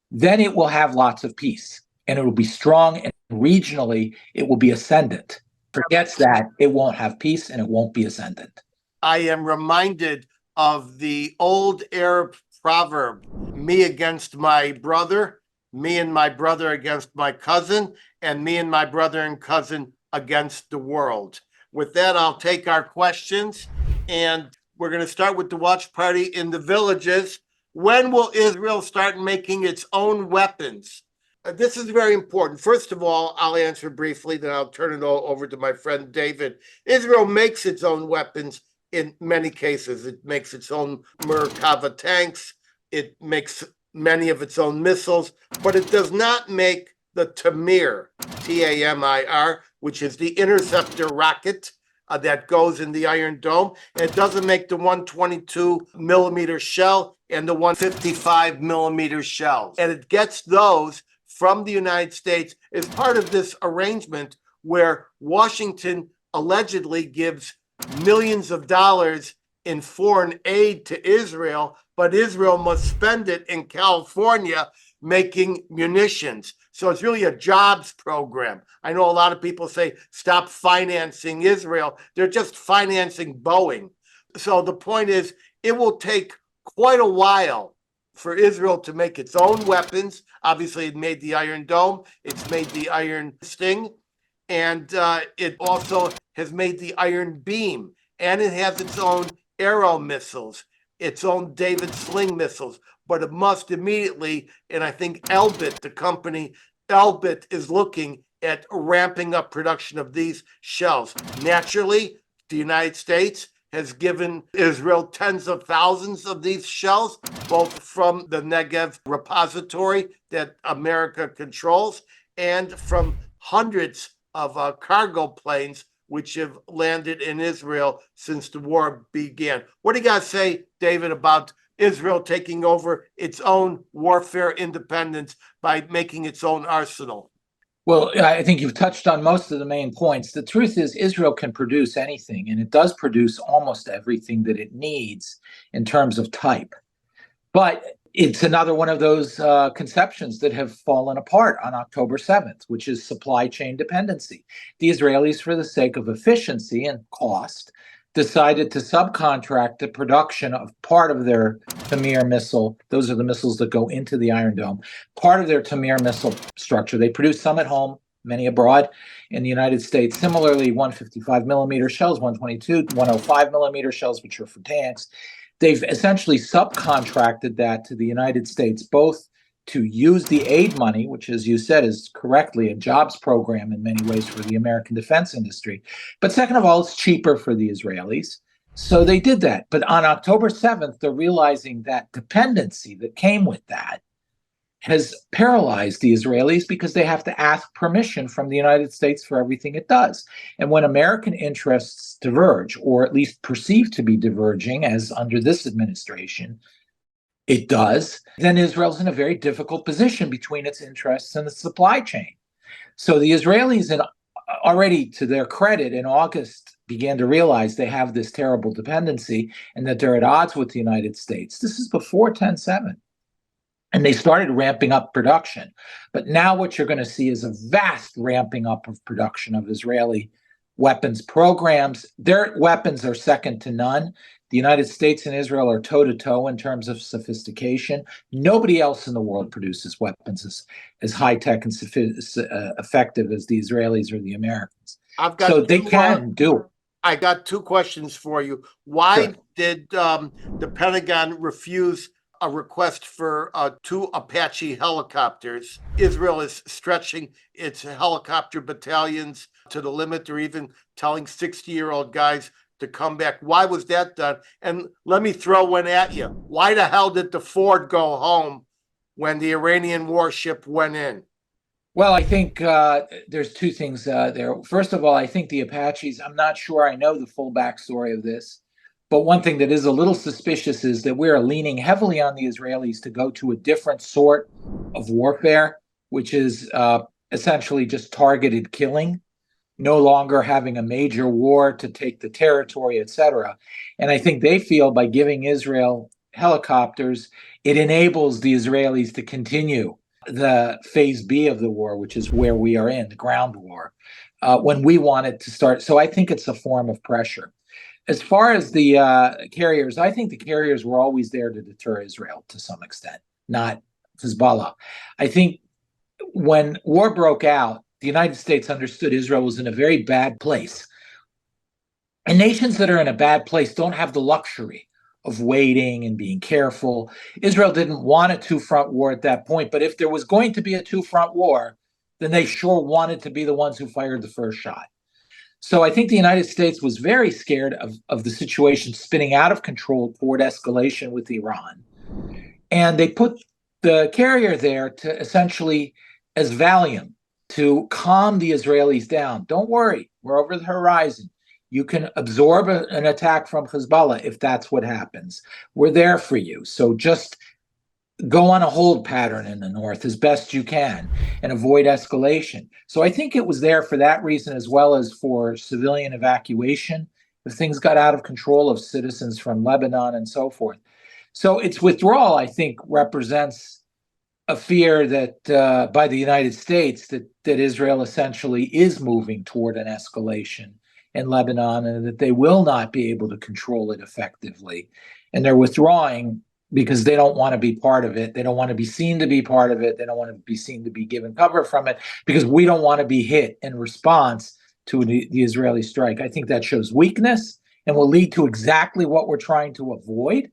then it will have lots of peace and it will be strong, and regionally it will be ascendant. Forgets that, it won't have peace and it won't be ascendant. I am reminded of the old Arab proverb, me against my brother, me and my brother against my cousin, and me and my brother and cousin against the world. With that, I'll take our questions, and we're going to start with the watch party in the villages. When will Israel start making its own weapons? This is very important. First of all, I'll answer briefly, then I'll turn it all over to my friend David. Israel makes its own weapons in many cases. It makes its own Merkava tanks. It makes many of its own missiles, but it does not make the Tamir, Tamir, which is the interceptor rocket that goes in the Iron Dome. And it doesn't make the 122 millimeter shell and the 155 millimeter shells. And it gets those from the United States as part of this arrangement where Washington allegedly gives millions of dollars in foreign aid to Israel, but Israel must spend it in California making munitions. So it's really a jobs program. I know a lot of people say, stop financing Israel. They're just financing Boeing. So the point is, it will take quite a while for Israel to make its own weapons. Obviously, it made the Iron Dome, it's made the Iron Sting, and it also has made the Iron Beam, and it has its own Arrow missiles, its own David Sling missiles. But it must immediately, and I think Elbit, the company Elbit, is looking at ramping up production of these shells. Naturally, the United States has given Israel tens of thousands of these shells, both from the Negev repository that America controls and from hundreds of cargo planes which have landed in Israel since the war began. What do you got to say, David, about Israel taking over its own warfare independence by making its own arsenal? Well, I think you've touched on most of the main points. The truth is, Israel can produce anything, and it does produce almost everything that it needs in terms of type. But it's another one of those conceptions that have fallen apart on October 7th, which is supply chain dependency. The Israelis, for the sake of efficiency and cost, decided to subcontract the production of part of their Tamir missile. Those are the missiles that go into the Iron Dome. Part of their Tamir missile structure. They produce some at home, many abroad in the United States. Similarly, 155 millimeter shells, 122, 105 millimeter shells, which are for tanks. They've essentially subcontracted that to the United States, both to use the aid money, which, as you said, is correctly a jobs program in many ways for the American defense industry. But second of all, it's cheaper for the Israelis. So they did that. But on October 7th, they're realizing that dependency that came with that has paralyzed the Israelis because they have to ask permission from the United States for everything it does. And when American interests diverge, or at least perceived to be diverging, as under this administration, it does, then Israel's in a very difficult position between its interests and the supply chain. So the Israelis, already to their credit, in August began to realize they have this terrible dependency and that they're at odds with the United States. This is before 10/7. And they started ramping up production. But now what you're going to see is a vast ramping up of production of Israeli weapons programs. Their weapons are second to none. The United States and Israel are toe-to-toe in terms of sophistication. Nobody else in the world produces weapons as high-tech and effective as the Israelis or the Americans. So they can do it. I got two questions for you. Why Sure. did the Pentagon refuse a request for 2 Apache helicopters? Israel is stretching its helicopter battalions to the limit. They're even telling 60-year-old guys to come back. Why was that done? And let me throw one at you. Why the hell did the Ford go home when the Iranian warship went in? Well, I think there's two things there. First of all, I think the Apaches, I'm not sure I know the full backstory of this, but one thing that is a little suspicious is that we're leaning heavily on the Israelis to go to a different sort of warfare, which is essentially just targeted killing, no longer having a major war to take the territory, etc. And I think they feel by giving Israel helicopters, it enables the Israelis to continue the phase B of the war, which is where we are in, the ground war, when we want it to start. So I think it's a form of pressure. As far as the carriers, I think the carriers were always there to deter Israel to some extent, not Hezbollah. I think when war broke out, the United States understood Israel was in a very bad place. And nations that are in a bad place don't have the luxury of waiting and being careful. Israel didn't want a two-front war at that point, but if there was going to be a two-front war, then they sure wanted to be the ones who fired the first shot. So I think the United States was very scared of the situation spinning out of control toward escalation with Iran. And they put the carrier there to essentially, as Valium, to calm the Israelis down. Don't worry, we're over the horizon. You can absorb an attack from Hezbollah if that's what happens. We're there for you. So just go on a hold pattern in the north as best you can and avoid escalation. So I think it was there for that reason, as well as for civilian evacuation if things got out of control, of citizens from Lebanon and so forth. So its withdrawal, I think, represents a fear that by the United States that Israel essentially is moving toward an escalation in Lebanon and that they will not be able to control it effectively. And they're withdrawing because they don't want to be part of it. They don't want to be seen to be part of it. They don't want to be seen to be given cover from it, because we don't want to be hit in response to the Israeli strike. I think that shows weakness and will lead to exactly what we're trying to avoid.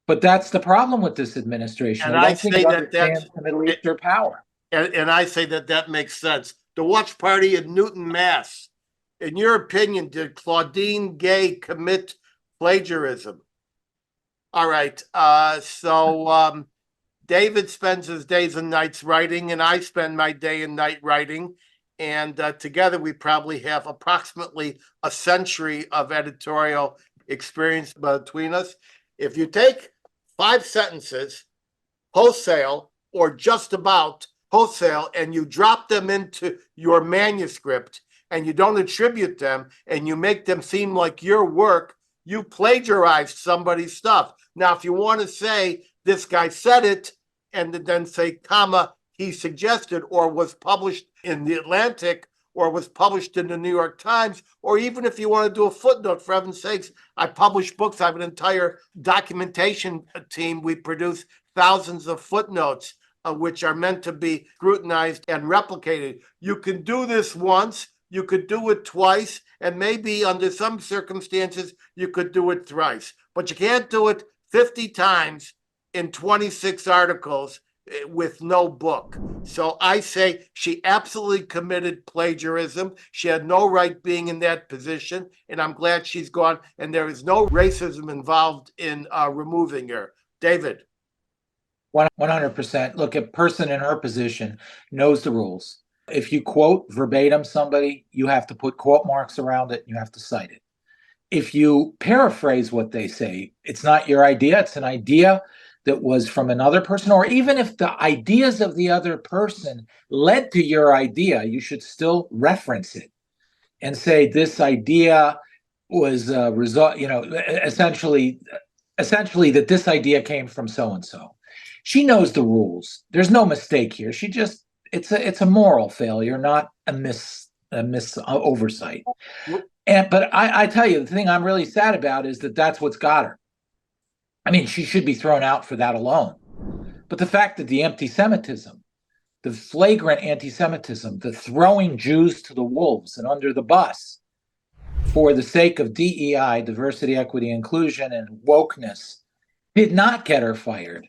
But that's the problem with this administration. And I I don't think say it that that's understands the Middle Eastern power. and I say that that makes sense. The Watch Party in Newton, Mass. In your opinion, did Claudine Gay commit plagiarism? All right. So David spends his days and nights writing, and I spend my day and night writing. And together we probably have approximately a century of editorial experience between us. If you take 5 sentences, wholesale or just about wholesale, and you drop them into your manuscript and you don't attribute them and you make them seem like your work, you plagiarized somebody's stuff. Now, if you want to say this guy said it and then say, comma, he suggested, or was published in the Atlantic, or was published in the New York Times, or even if you want to do a footnote, for heaven's sakes, I publish books. I have an entire documentation team. We produce thousands of footnotes, which are meant to be scrutinized and replicated. You can do this once, you could do it twice, and maybe under some circumstances, you could do it thrice. But you can't do it 50 times in 26 articles with no book. So I say she absolutely committed plagiarism. She had no right being in that position, and I'm glad she's gone, and there is no racism involved in removing her. David. 100%. Look, a person in her position knows the rules. If you quote verbatim somebody, you have to put quote marks around it, and you have to cite it. If you paraphrase what they say, it's not your idea, it's an idea that was from another person, or even if the ideas of the other person led to your idea, you should still reference it and say this idea was a result, essentially that this idea came from so and so. She knows the rules. There's no mistake here. It's a moral failure, not a oversight. But I tell you, the thing I'm really sad about is that that's what's got her. I mean, she should be thrown out for that alone. But the fact that the anti-Semitism, the flagrant anti-Semitism, the throwing Jews to the wolves and under the bus for the sake of DEI, diversity, equity, inclusion, and wokeness, did not get her fired,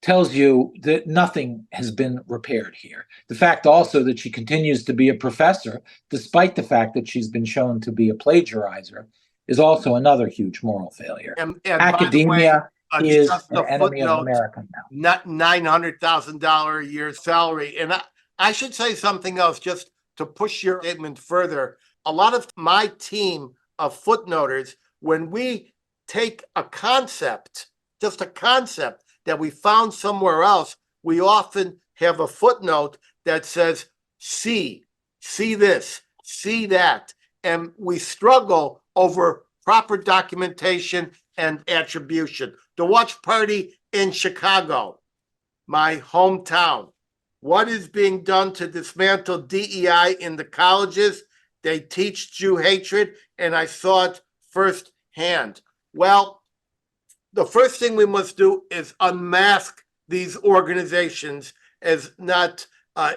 tells you that nothing has been repaired here. The fact also that she continues to be a professor, despite the fact that she's been shown to be a plagiarizer, is also another huge moral failure. And Academia is just an a enemy of footnote, America now. not $900,000 a year salary. And I should say something else just to push your statement further. A lot of my team of footnoters, when we take a concept, just a concept that we found somewhere else, we often have a footnote that says, see this, see that. And we struggle over proper documentation and attribution. The Watch Party in Chicago, my hometown. What is being done to dismantle DEI in the colleges? They teach Jew hatred, and I saw it firsthand. Well, the first thing we must do is unmask these organizations as not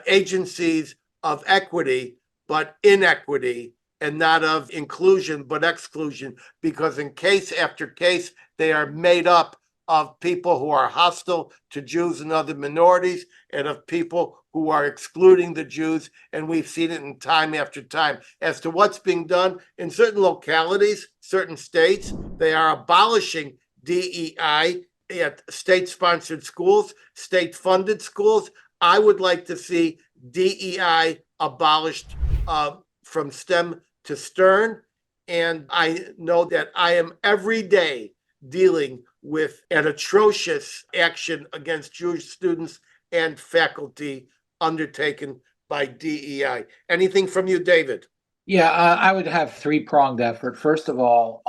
agencies of equity, but inequity, and not of inclusion, but exclusion, because in case after case, they are made up of people who are hostile to Jews and other minorities, and of people who are excluding the Jews. And we've seen it in time after time. As to what's being done in certain localities, certain states, they are abolishing DEI at state-sponsored schools, state-funded schools. I would like to see DEI abolished from STEM to Stern. And I know that I am every day dealing with an atrocious action against Jewish students and faculty undertaken by DEI. Anything from you, David? Yeah, I would have three-pronged effort. First of all,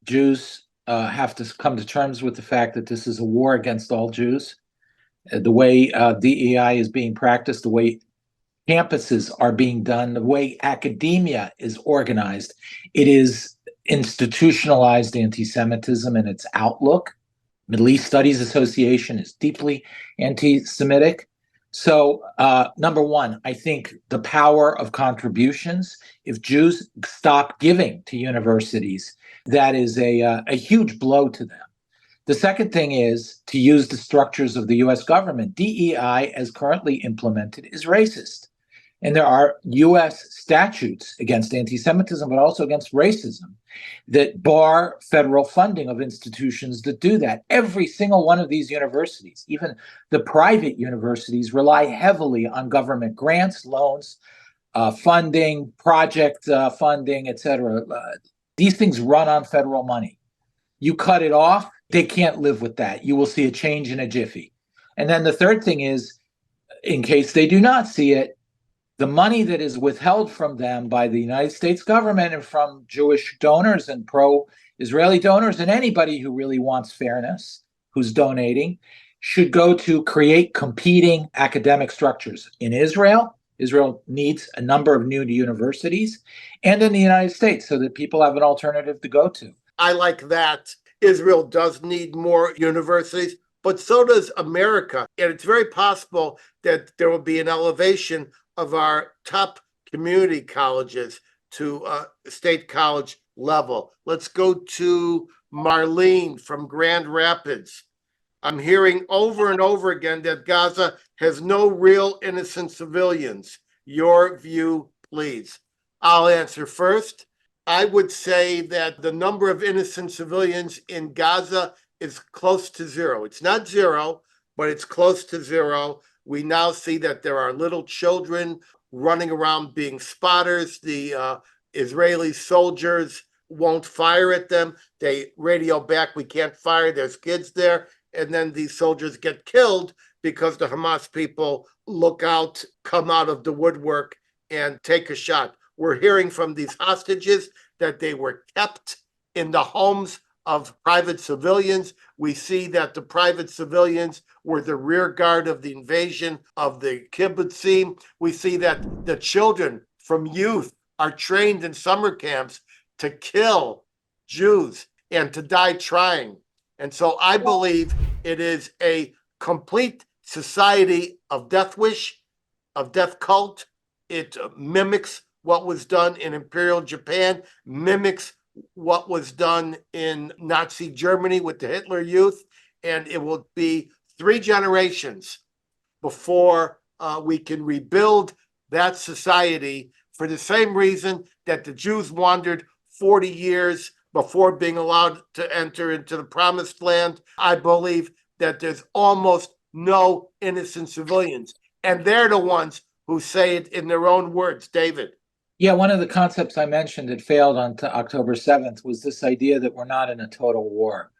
Jews have to come to terms with the fact that this is a war against all Jews. The way DEI is being practiced, the way campuses are being done, the way academia is organized, it is institutionalized anti-Semitism in its outlook. Middle East Studies Association is deeply anti-Semitic. So, number one, I think the power of contributions. If Jews stop giving to universities, that is a huge blow to them. The second thing is to use the structures of the US government. DEI, as currently implemented, is racist. And there are US statutes against anti Semitism, but also against racism, that bar federal funding of institutions that do that. Every single one of these universities, even the private universities, rely heavily on government grants, loans, funding, project funding, et cetera. These things run on federal money. You cut it off, they can't live with that. You will see a change in a jiffy. And then the third thing is, in case they do not see it, the money that is withheld from them by the United States government and from Jewish donors and pro-Israeli donors and anybody who really wants fairness, who's donating, should go to create competing academic structures. In Israel, Israel needs a number of new universities, and in the United States, so that people have an alternative to go to. I like that. Israel does need more universities, but so does America. And it's very possible that there will be an elevation of our top community colleges to state college level. Let's go to Marlene from Grand Rapids. I'm hearing over and over again that Gaza has no real innocent civilians. Your view, please. I'll answer first. I would say that the number of innocent civilians in Gaza is close to zero. It's not zero, but it's close to zero. We now see that there are little children running around being spotters. The Israeli soldiers won't fire at them. They radio back, we can't fire, there's kids there. And then these soldiers get killed because the Hamas people look out, come out of the woodwork and take a shot. We're hearing from these hostages that they were kept in the homes of private civilians. We see that the private civilians were the rear guard of the invasion of the kibbutzim. We see that the children from youth are trained in summer camps to kill Jews and to die trying. And so I believe it is a complete society of death wish, of death cult. It mimics what was done in Imperial Japan, mimics what was done in Nazi Germany with the Hitler Youth, and it will be 3 generations before we can rebuild that society, for the same reason that the Jews wandered 40 years before being allowed to enter into the promised land. I believe that there's almost no innocent civilians, and they're the ones who say it in their own words. David. Yeah, one of the concepts I mentioned that failed on October 7th was this idea that we're not in a total war.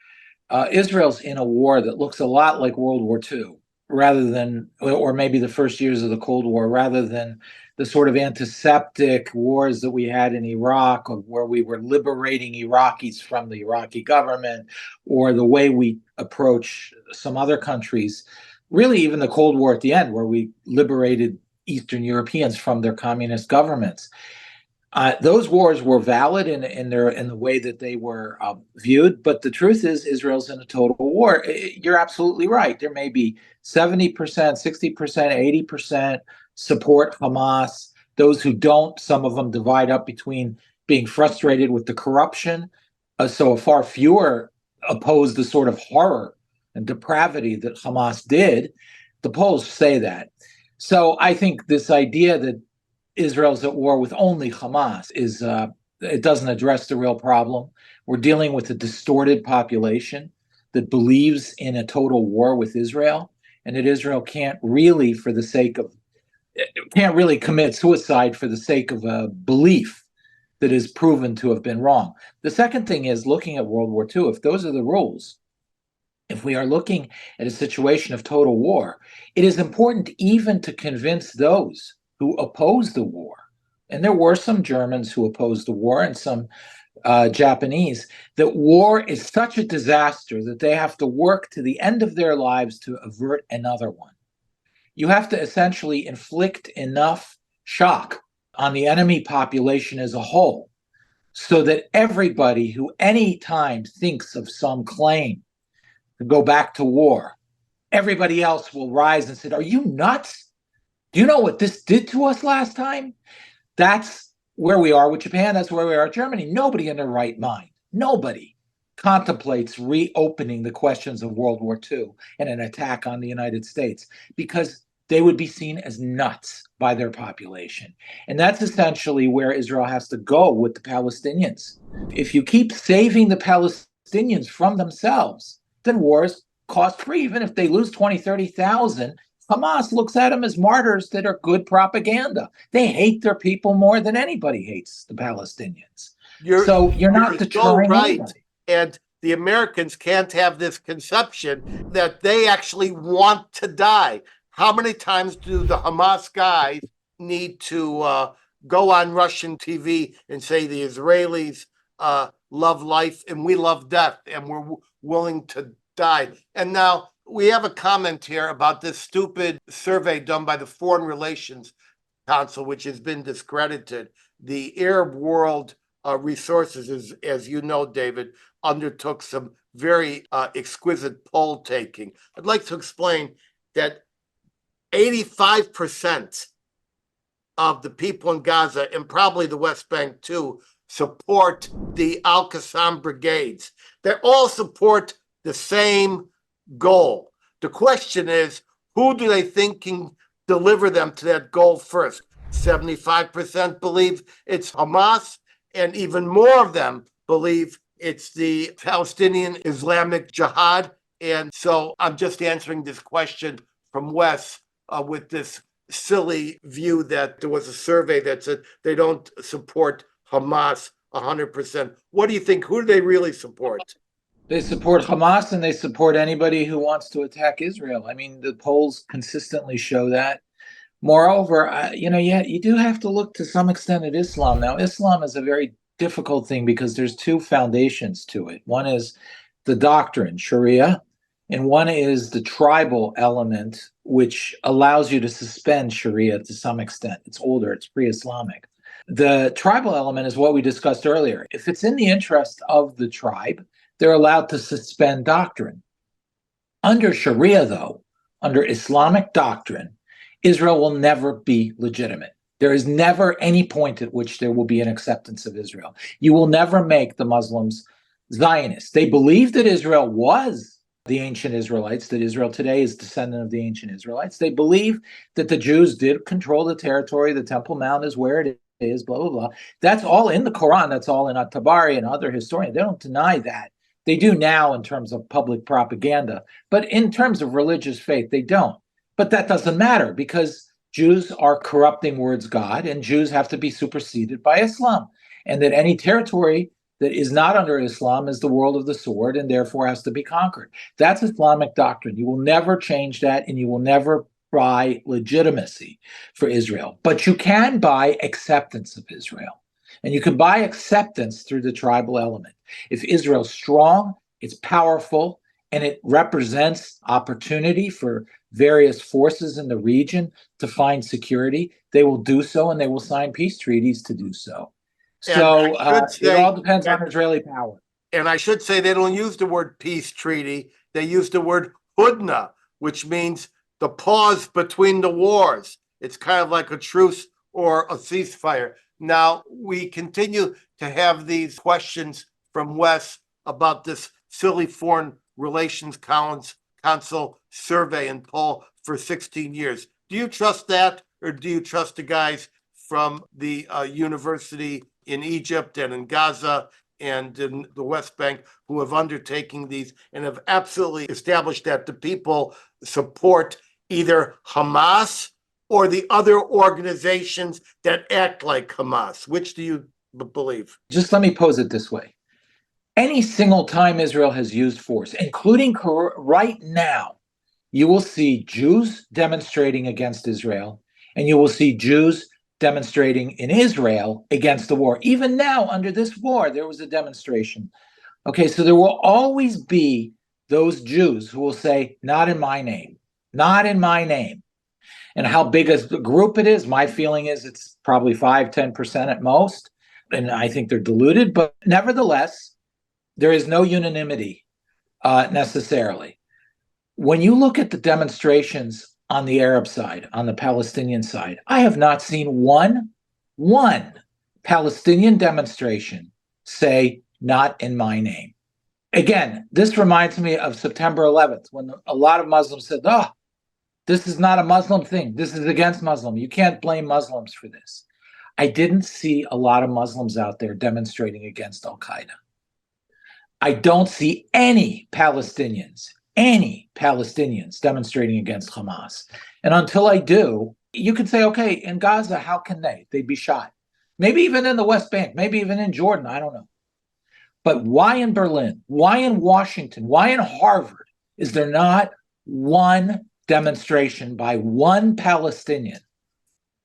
Israel's in a war that looks a lot like World War II, rather than, or maybe the first years of the Cold War, rather than the sort of antiseptic wars that we had in Iraq, where we were liberating Iraqis from the Iraqi government, or the way we approach some other countries, really even the Cold War at the end, where we liberated Eastern Europeans from their communist governments. Those wars were valid in the way that they were viewed, but the truth is Israel's in a total war. You're absolutely right. There may be 70%, 60%, 80% support Hamas. Those who don't, some of them divide up between being frustrated with the corruption. So far fewer oppose the sort of horror and depravity that Hamas did. The polls say that. So I think this idea that Israel's at war with only Hamas it doesn't address the real problem. We're dealing with a distorted population that believes in a total war with Israel, and that Israel can't really commit suicide for the sake of a belief that is proven to have been wrong. The second thing is, looking at World War II, if those are the rules, if we are looking at a situation of total war, it is important even to convince those who oppose the war, and there were some Germans who opposed the war and some Japanese, that war is such a disaster that they have to work to the end of their lives to avert another one. You have to essentially inflict enough shock on the enemy population as a whole so that everybody who any time thinks of some claim to go back to war, everybody else will rise and say, are you nuts? Do you know what this did to us last time? That's where we are with Japan. That's where we are with Germany. Nobody in their right mind, nobody contemplates reopening the questions of World War II and an attack on the United States, because they would be seen as nuts by their population. And that's essentially where Israel has to go with the Palestinians. If you keep saving the Palestinians from themselves, then war is cost-free. Even if they lose 20, 30,000, Hamas looks at them as martyrs that are good propaganda. They hate their people more than anybody hates the Palestinians. So you're not deterring anybody. And the Americans can't have this conception that they actually want to die. How many times do the Hamas guys need to go on Russian TV and say the Israelis love life and we love death and we're willing to die? And now we have a comment here about this stupid survey done by the Foreign Relations Council, which has been discredited. The Arab World Resources, as you know, David, undertook some very exquisite poll taking. I'd like to explain that 85% of the people in Gaza, and probably the West Bank too, support the Al-Qassam brigades. They all support the same goal. The question is, who do they think can deliver them to that goal first? 75% believe it's Hamas, and even more of them believe it's the Palestinian Islamic Jihad. And so I'm just answering this question from Wes with this silly view that there was a survey that said they don't support Hamas 100%. What do you think? Who do they really support? They support Hamas and they support anybody who wants to attack Israel. I mean, the polls consistently show that. Moreover, you do have to look to some extent at Islam. Now, Islam is a very difficult thing because there's two foundations to it. One is the doctrine, Sharia, and one is the tribal element, which allows you to suspend Sharia to some extent. It's older, it's pre-Islamic. The tribal element is what we discussed earlier. If it's in the interest of the tribe, they're allowed to suspend doctrine. Under Sharia, though, under Islamic doctrine, Israel will never be legitimate. There is never any point at which there will be an acceptance of Israel. You will never make the Muslims Zionists. They believe that Israel was the ancient Israelites, that Israel today is descendant of the ancient Israelites. They believe that the Jews did control the territory. The Temple Mount is where it is, blah, blah, blah. That's all in the Quran. That's all in At-Tabari and other historians. They don't deny that. They do now in terms of public propaganda. But in terms of religious faith, they don't. But that doesn't matter because Jews are corrupting words God, and Jews have to be superseded by Islam. And that any territory that is not under Islam is the world of the sword and therefore has to be conquered. That's Islamic doctrine. You will never change that, and you will never buy legitimacy for Israel. But you can buy acceptance of Israel. And you can buy acceptance through the tribal element. If Israel's strong, it's powerful, and it represents opportunity for various forces in the region to find security, they will do so, and they will sign peace treaties to do so. So it all depends on Israeli power. And I should say they don't use the word peace treaty. They use the word hudna, which means the pause between the wars. It's kind of like a truce or a ceasefire. Now, we continue to have these questions from Wes about this silly Foreign Relations Council survey and poll for 16 years. Do you trust that, or do you trust the guys from the university in Egypt and in Gaza and in the West Bank who have undertaken these and have absolutely established that the people support either Hamas or the other organizations that act like Hamas? Which do you believe? Just let me pose it this way. Any single time Israel has used force, including right now, you will see Jews demonstrating against Israel, and you will see Jews demonstrating in Israel against the war. Even now, under this war, there was a demonstration. Okay, so there will always be those Jews who will say, not in my name, not in my name. And how big a group it is, my feeling is it's probably 5-10% at most. And I think they're diluted, but nevertheless, there is no unanimity necessarily. When you look at the demonstrations on the Arab side, on the Palestinian side, I have not seen one Palestinian demonstration say, not in my name. Again, this reminds me of September 11th, when a lot of Muslims said, oh, this is not a Muslim thing. This is against Muslim. You can't blame Muslims for this. I didn't see a lot of Muslims out there demonstrating against Al-Qaeda. I don't see any Palestinians demonstrating against Hamas. And until I do, you could say, okay, in Gaza, how can they? They'd be shot. Maybe even in the West Bank, maybe even in Jordan, I don't know. But why in Berlin? Why in Washington? Why in Harvard is there not one demonstration by one Palestinian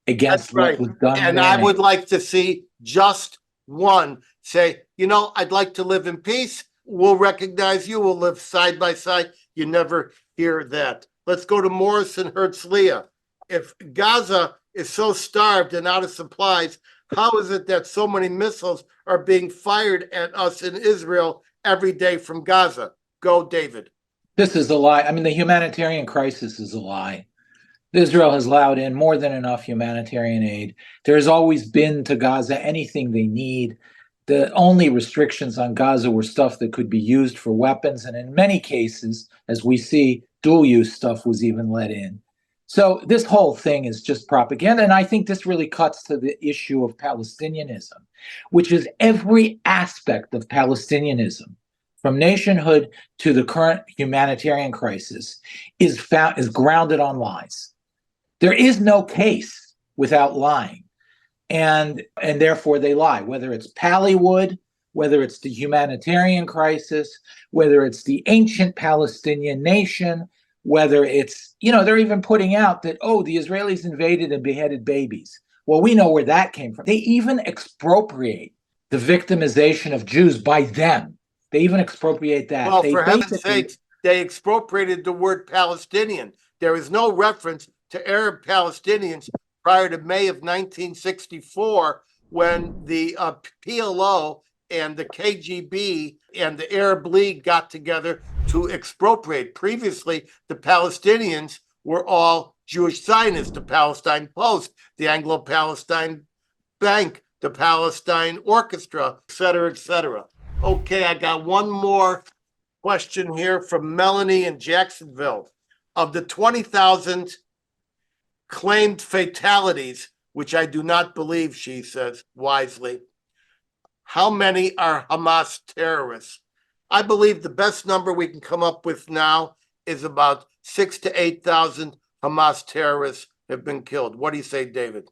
against what was done? And I would like to see just one say, I'd like to live in peace. We'll recognize you. We'll live side by side. You never hear that. Let's go to Morrison Herzliya. If Gaza is so starved and out of supplies, how is it that so many missiles are being fired at us in Israel every day from Gaza? Go, David. This is a lie. I mean, the humanitarian crisis is a lie. Israel has allowed in more than enough humanitarian aid. There's always been to Gaza anything they need. The only restrictions on Gaza were stuff that could be used for weapons. And in many cases, as we see, dual-use stuff was even let in. So this whole thing is just propaganda. And I think this really cuts to the issue of Palestinianism, which is every aspect of Palestinianism, from nationhood to the current humanitarian crisis, is grounded on lies. There is no case without lying. And therefore they lie, whether it's Pallywood, whether it's the humanitarian crisis, whether it's the ancient Palestinian nation, whether it's, they're even putting out that, the Israelis invaded and beheaded babies. Well, we know where that came from. They even expropriate the victimization of Jews by them. They even expropriate that. Well, for heaven's sakes, they expropriated the word Palestinian. There is no reference to Arab Palestinians prior to May of 1964, when the PLO and the KGB and the Arab League got together to expropriate. Previously, the Palestinians were all Jewish Zionists, the Palestine Post, the Anglo-Palestine Bank, the Palestine Orchestra, et cetera, et cetera. Okay, I got one more question here from Melanie in Jacksonville. Of the 20,000 claimed fatalities, which I do not believe, she says wisely, how many are Hamas terrorists? I believe the best number we can come up with now is about 6,000 to 8,000 Hamas terrorists have been killed. What do you say, David?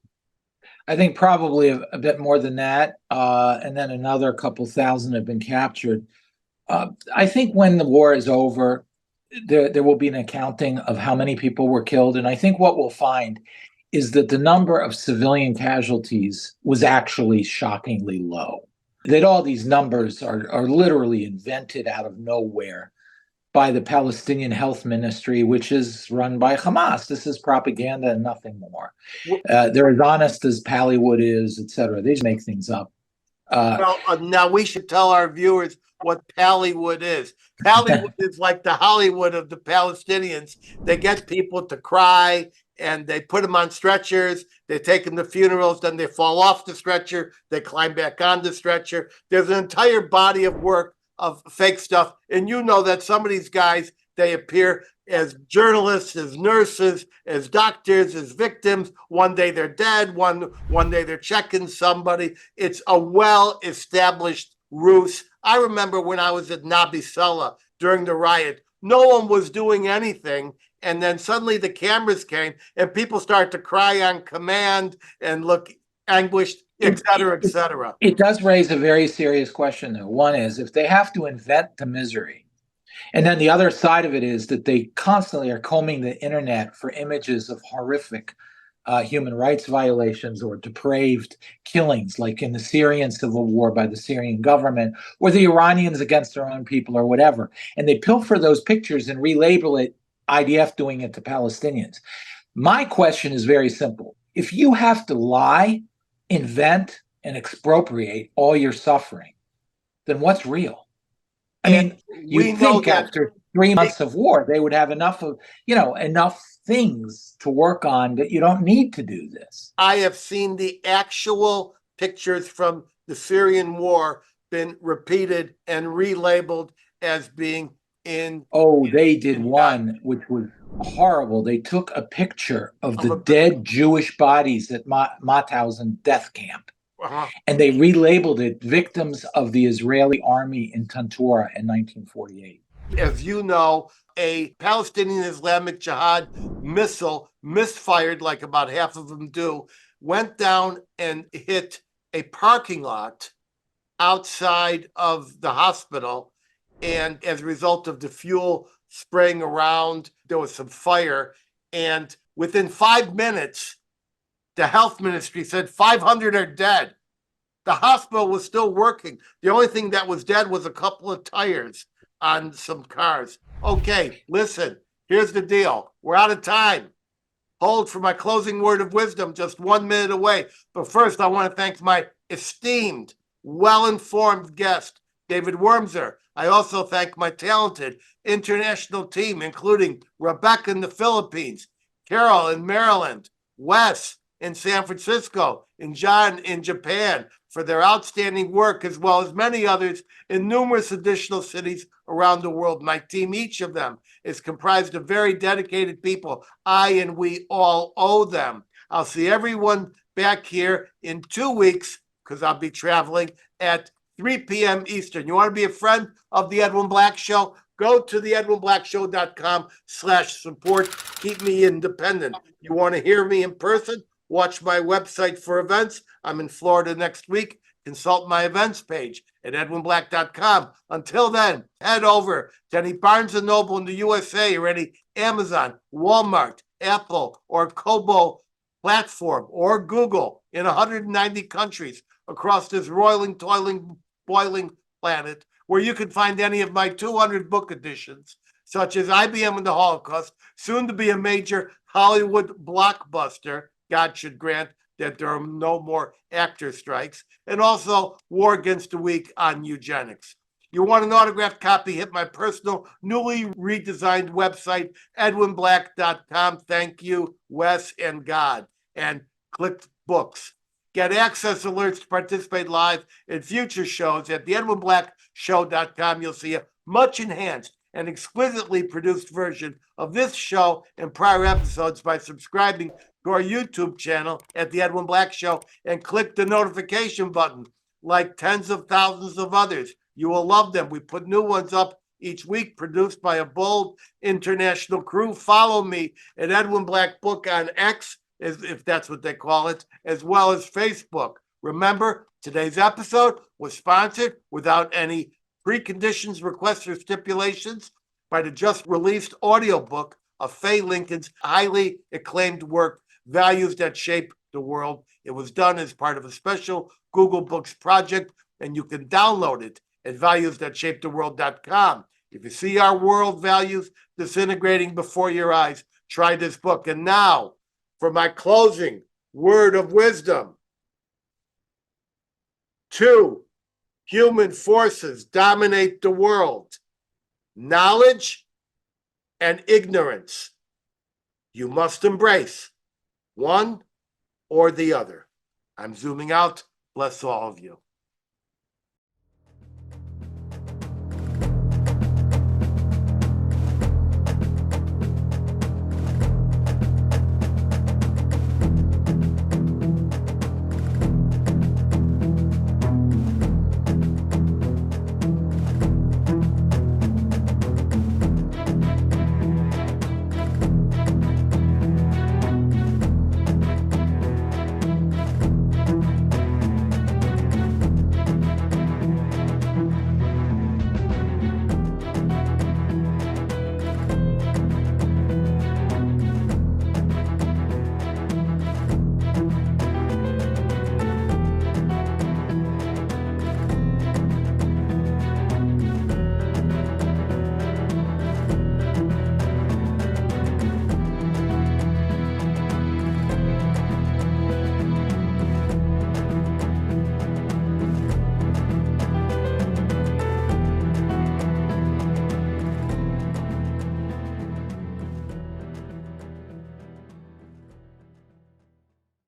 I think probably a bit more than that, and then another couple thousand have been captured. I think when the war is over, there will be an accounting of how many people were killed, and I think what we'll find is that the number of civilian casualties was actually shockingly low. That all these numbers are literally invented out of nowhere by the Palestinian Health Ministry, which is run by Hamas. This is propaganda and nothing more. They're as honest as Pallywood is, et cetera. They just make things up. Now we should tell our viewers what Pallywood is. Pallywood is like the Hollywood of the Palestinians. They get people to cry and they put them on stretchers. They take them to funerals, then they fall off the stretcher. They climb back on the stretcher. There's an entire body of work of fake stuff. And you know that some of these guys, they appear as journalists, as nurses, as doctors, as victims. One day they're dead, one day they're checking somebody. It's a well-established ruse. I remember when I was at Nabi Saleh during the riot, no one was doing anything. And then suddenly the cameras came and people start to cry on command and look anguished, et cetera, et cetera. It does raise a very serious question, though. One is, if they have to invent the misery, and then the other side of it is that they constantly are combing the internet for images of horrific human rights violations or depraved killings, like in the Syrian civil war by the Syrian government, or the Iranians against their own people or whatever. And they pilfer those pictures and relabel it IDF doing it to Palestinians. My question is very simple. If you have to lie, invent, and expropriate all your suffering, then what's real? I mean, We you'd know think that after 3 months of war, they would have enough of, enough things to work on that you don't need to do this. I have seen the actual pictures from the Syrian war been repeated and relabeled as being in. Oh, they did in one which was horrible. They took a picture of Of the a- dead Jewish bodies at Mauthausen death camp, uh-huh. and they relabeled it victims of the Israeli army in Tantura in 1948. As you know, a Palestinian Islamic Jihad missile misfired, like about half of them do, went down and hit a parking lot outside of the hospital. And as a result of the fuel spraying around, there was some fire. And within 5 minutes, the health ministry said 500 are dead. The hospital was still working. The only thing that was dead was a couple of tires on some cars. Okay, listen, here's the deal. We're out of time. Hold for my closing word of wisdom, just 1 minute away. But first, I want to thank my esteemed, well-informed guest, David Wurmser. I also thank my talented international team, including Rebecca in the Philippines, Carol in Maryland, Wes in San Francisco, and John in Japan for their outstanding work, as well as many others in numerous additional cities around the world. My team, each of them, is comprised of very dedicated people. I and we all owe them. I'll see everyone back here in 2 weeks, because I'll be traveling at 3 p.m. Eastern. You want to be a friend of the Edwin Black Show? Go to the edwinblackshow.com/support. Keep me independent. You want to hear me in person? Watch my website for events. I'm in Florida next week. Consult my events page at edwinblack.com. Until then, head over to any Barnes & Noble in the USA or any Amazon, Walmart, Apple, or Kobo platform, or Google in 190 countries across this roiling, toiling, boiling planet, where you can find any of my 200 book editions, such as IBM and the Holocaust, soon to be a major Hollywood blockbuster. God should grant that there are no more actor strikes, and also War Against the Weak on eugenics. You want an autographed copy? Hit my personal, newly redesigned website, edwinblack.com. Thank you, Wes and God. And click books. Get access alerts to participate live in future shows at the edwinblackshow.com. You'll see a much enhanced and exquisitely produced version of this show and prior episodes by subscribing to our YouTube channel at the Edwin Black Show and click the notification button like tens of thousands of others. You will love them. We put new ones up each week, produced by a bold international crew. Follow me at Edwin Black Book on X, if that's what they call it, as well as Facebook. Remember, today's episode was sponsored without any preconditions, requests, or stipulations by the just released audiobook of Faye Lincoln's highly acclaimed work, Values That Shape the World. It was done as part of a special Google Books project, and you can download it at valuesthatshaptheworld.com. If you see our world values disintegrating before your eyes, try this book. And now, for my closing word of wisdom. 2 human forces dominate the world: knowledge and ignorance. You must embrace one or the other. I'm zooming out. Bless all of you.